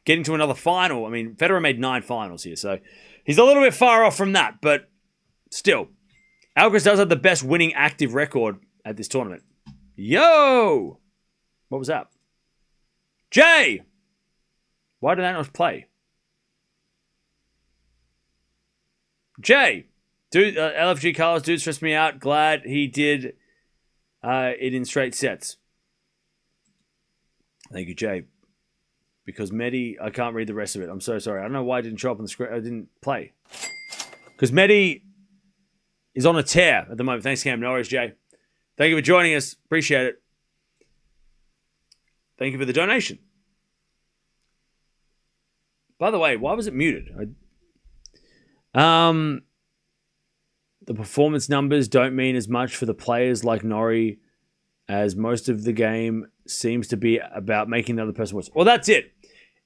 another final. I mean, Federer made 9 finals here, so he's a little bit far off from that. But still, Alcaraz does have the best winning active record at this tournament. Yo! What was that? Jay! Why did that not play? Jay! Dude, LFG Carlos, dude stressed me out. Glad he did it in straight sets. Thank you, Jay. Because Mehdi, I can't read the rest of it. I'm so sorry. I don't know why it didn't show up on the screen. I didn't play. Because Mehdi is on a tear at the moment. Thanks, Cam Norrie, Jay. Thank you for joining us. Appreciate it. Thank you for the donation. By the way, why was it muted? The performance numbers don't mean as much for the players like Norrie, as most of the game seems to be about making the other person worse. Well, that's it.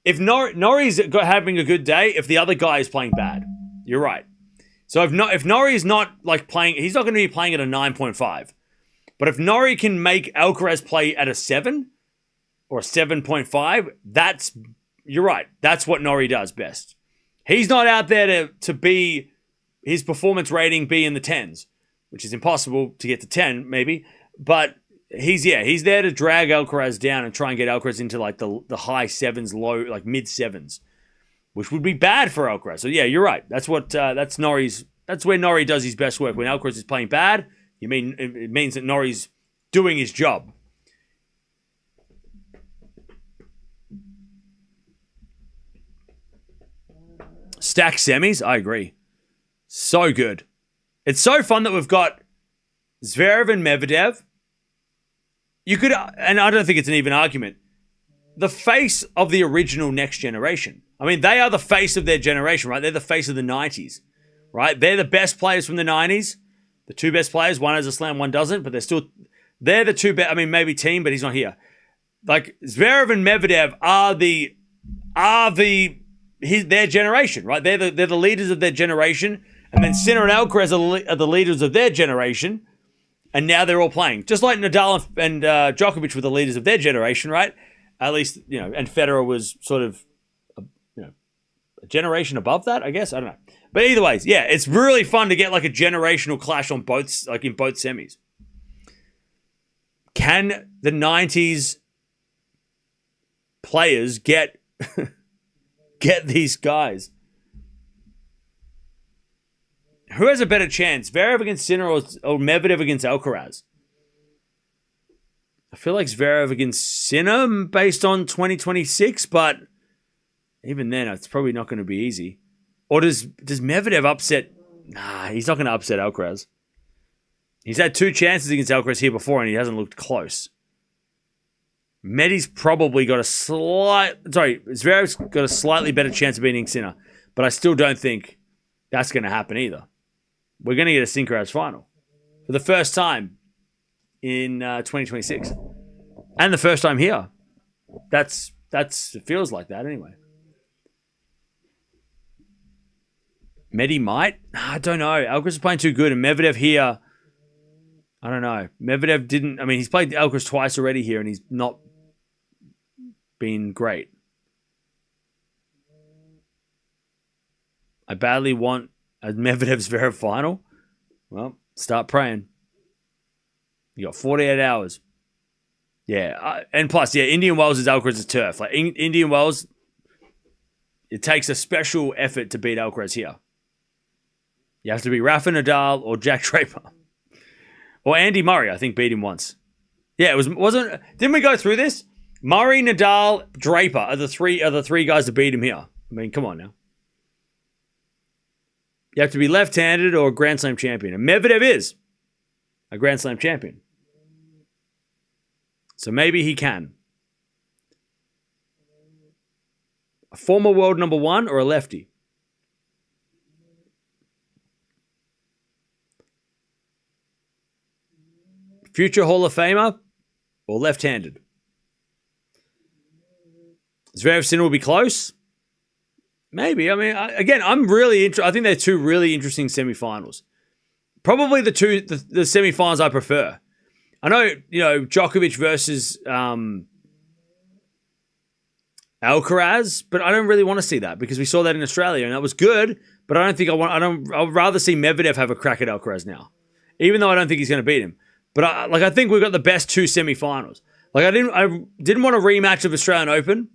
If Norrie's having a good day, if the other guy is playing bad, you're right. So if Norrie's not like playing, he's not going to be playing at a 9.5. But if Norrie can make Alcaraz play at a 7 or a 7.5, you're right. That's what Norrie does best. He's not out there to be his performance rating be in the 10s, which is impossible to get to 10 maybe, but he's there to drag Alcaraz down and try and get Alcaraz into like the high 7s, low like mid 7s, which would be bad for Alcaraz. So yeah, you're right. That's where Norrie does his best work. When Alcaraz is playing bad, it means that Norrie's doing his job. Stack semis, I agree. So good. It's so fun that we've got Zverev and Medvedev. You could, and I don't think it's an even argument. the face of the original next generation. I mean, they are the face of their generation, right? They're the face of the 90s, right? They're the best players from the 90s. The two best players, one has a slam, one doesn't, but they're the two best. I mean, maybe Team, but he's not here. Like, Zverev and Medvedev are their generation, right? They're the leaders of their generation. And then Sinner and Alcaraz are the leaders of their generation. And now they're all playing. Just like Nadal and Djokovic were the leaders of their generation, right? At least, and Federer was sort of, a generation above that, I guess. I don't know. But either ways, yeah, it's really fun to get like a generational clash on both, like in both semis. Can the 90s players get these guys? Who has a better chance? Zverev against Sinner or Medvedev against Alcaraz? I feel like Zverev against Sinner based on 2026, but even then, it's probably not going to be easy. Or does Medvedev upset? Nah, he's not going to upset Alcaraz. He's had 2 chances against Alcaraz here before, and he hasn't looked close. Zverev's got a slightly better chance of beating Sinner, but I still don't think that's going to happen either. We're going to get a Alcaraz final for the first time in 2026, and the first time here. It feels like that anyway. Medi might. I don't know. Alcaraz is playing too good, and Medvedev here. I don't know. Medvedev didn't. I mean, he's played Alcaraz twice already here, and he's not been great. I badly want a Medvedev's Zverev final. Well, start praying. You got 48 hours. Yeah, and plus, yeah, Indian Wells is Alcaraz's turf. Like Indian Wells, it takes a special effort to beat Alcaraz here. You have to be Rafa Nadal or Jack Draper. Or Andy Murray, I think, beat him once. Yeah, didn't we go through this? Murray, Nadal, Draper are the three guys to beat him here. I mean, come on now. You have to be left-handed or a Grand Slam champion. And Medvedev is a Grand Slam champion. So maybe he can. A former world number 1 or a lefty? Future Hall of Famer or left-handed? Zverev Sinner will be close. Maybe. I mean, I'm really interested. I think they're 2 really interesting semifinals. Probably the semifinals I prefer. I know, Djokovic versus Alcaraz, but I don't really want to see that because we saw that in Australia and that was good. But I don't think I'd rather see Medvedev have a crack at Alcaraz now, even though I don't think he's going to beat him. But I think we've got the best 2 semifinals. Like I didn't want a rematch of Australian Open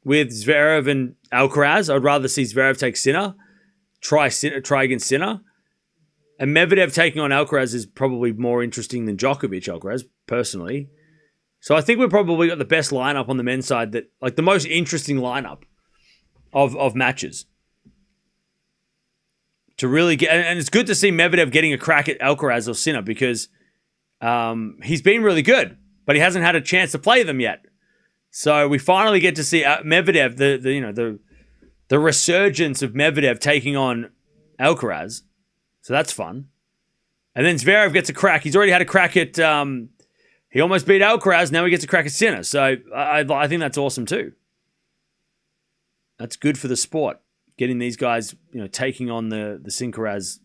with Zverev and Alcaraz. I'd rather see Zverev take Sinner, try against Sinner. And Medvedev taking on Alcaraz is probably more interesting than Djokovic Alcaraz, personally. So I think we've probably got the best lineup on the men's side, that like the most interesting lineup of matches. To really get, and it's good to see Medvedev getting a crack at Alcaraz or Sinner because he's been really good, but he hasn't had a chance to play them yet. So we finally get to see Medvedev, the resurgence of Medvedev taking on Alcaraz. So that's fun. And then Zverev gets a crack. He's already had a crack at, he almost beat Alcaraz. Now he gets a crack at Sinner. So I think that's awesome too. That's good for the sport. Getting these guys, taking on the Alcaraz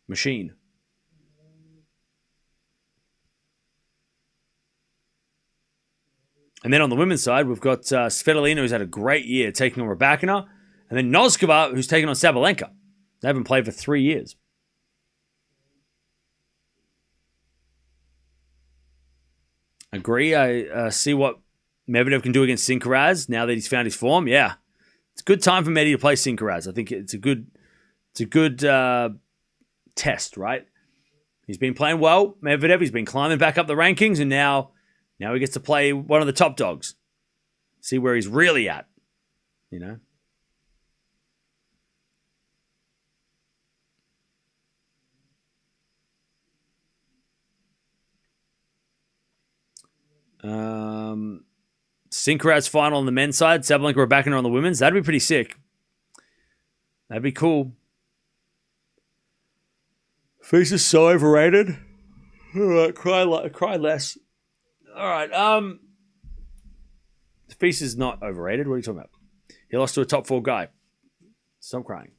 machine. And then on the women's side, we've got Svitolina, who's had a great year, taking on Raducanu. And then Noskova, who's taking on Sabalenka. They haven't played for 3 years. Agree. I see what Medvedev can do against Alcaraz now that he's found his form. Yeah. It's a good time for Medi to play Alcaraz. I think it's a good test, right? He's been playing well, Medvedev. He's been climbing back up the rankings, and now he gets to play one of the top dogs. See where he's really at, Sinkeraz final on the men's side. Sabalenka are backing her on the women's. That'd be pretty sick. That'd be cool. Face is so overrated. All right, cry less. All right, Feast is not overrated. What are you talking about? He lost to a top 4 guy. Stop crying.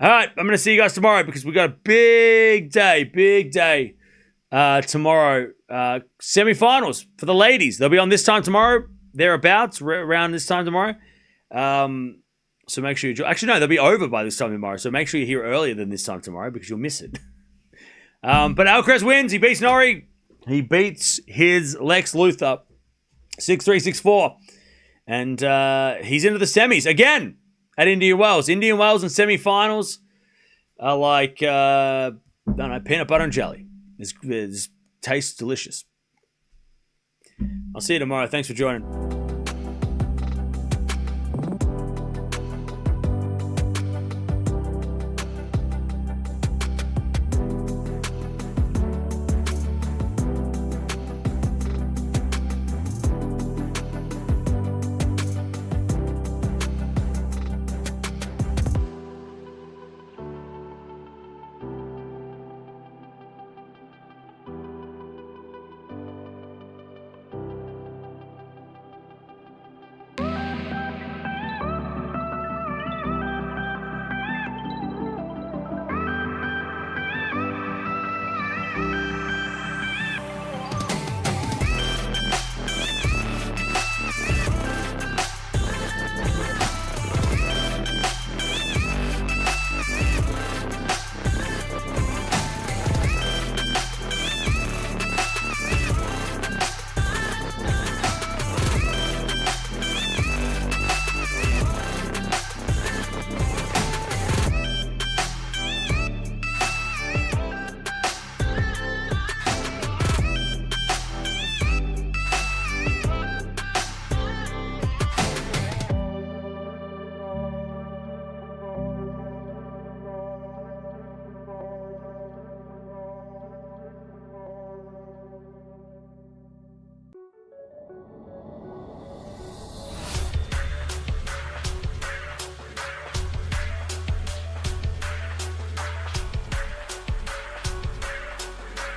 All right, I'm going to see you guys tomorrow because we got a big day tomorrow. Semi-finals for the ladies. They'll be on this time tomorrow, thereabouts, around this time tomorrow. So make sure you join. Actually, no, they'll be over by this time tomorrow. So make sure you're here earlier than this time tomorrow because you'll miss it. But Alcaraz wins. He beats Norrie. He beats his Lex Luthor 6-3, 6-4. And he's into the semis again at Indian Wells. Indian Wells and semi-finals are like, I don't know, peanut butter and jelly. It tastes delicious. I'll see you tomorrow. Thanks for joining.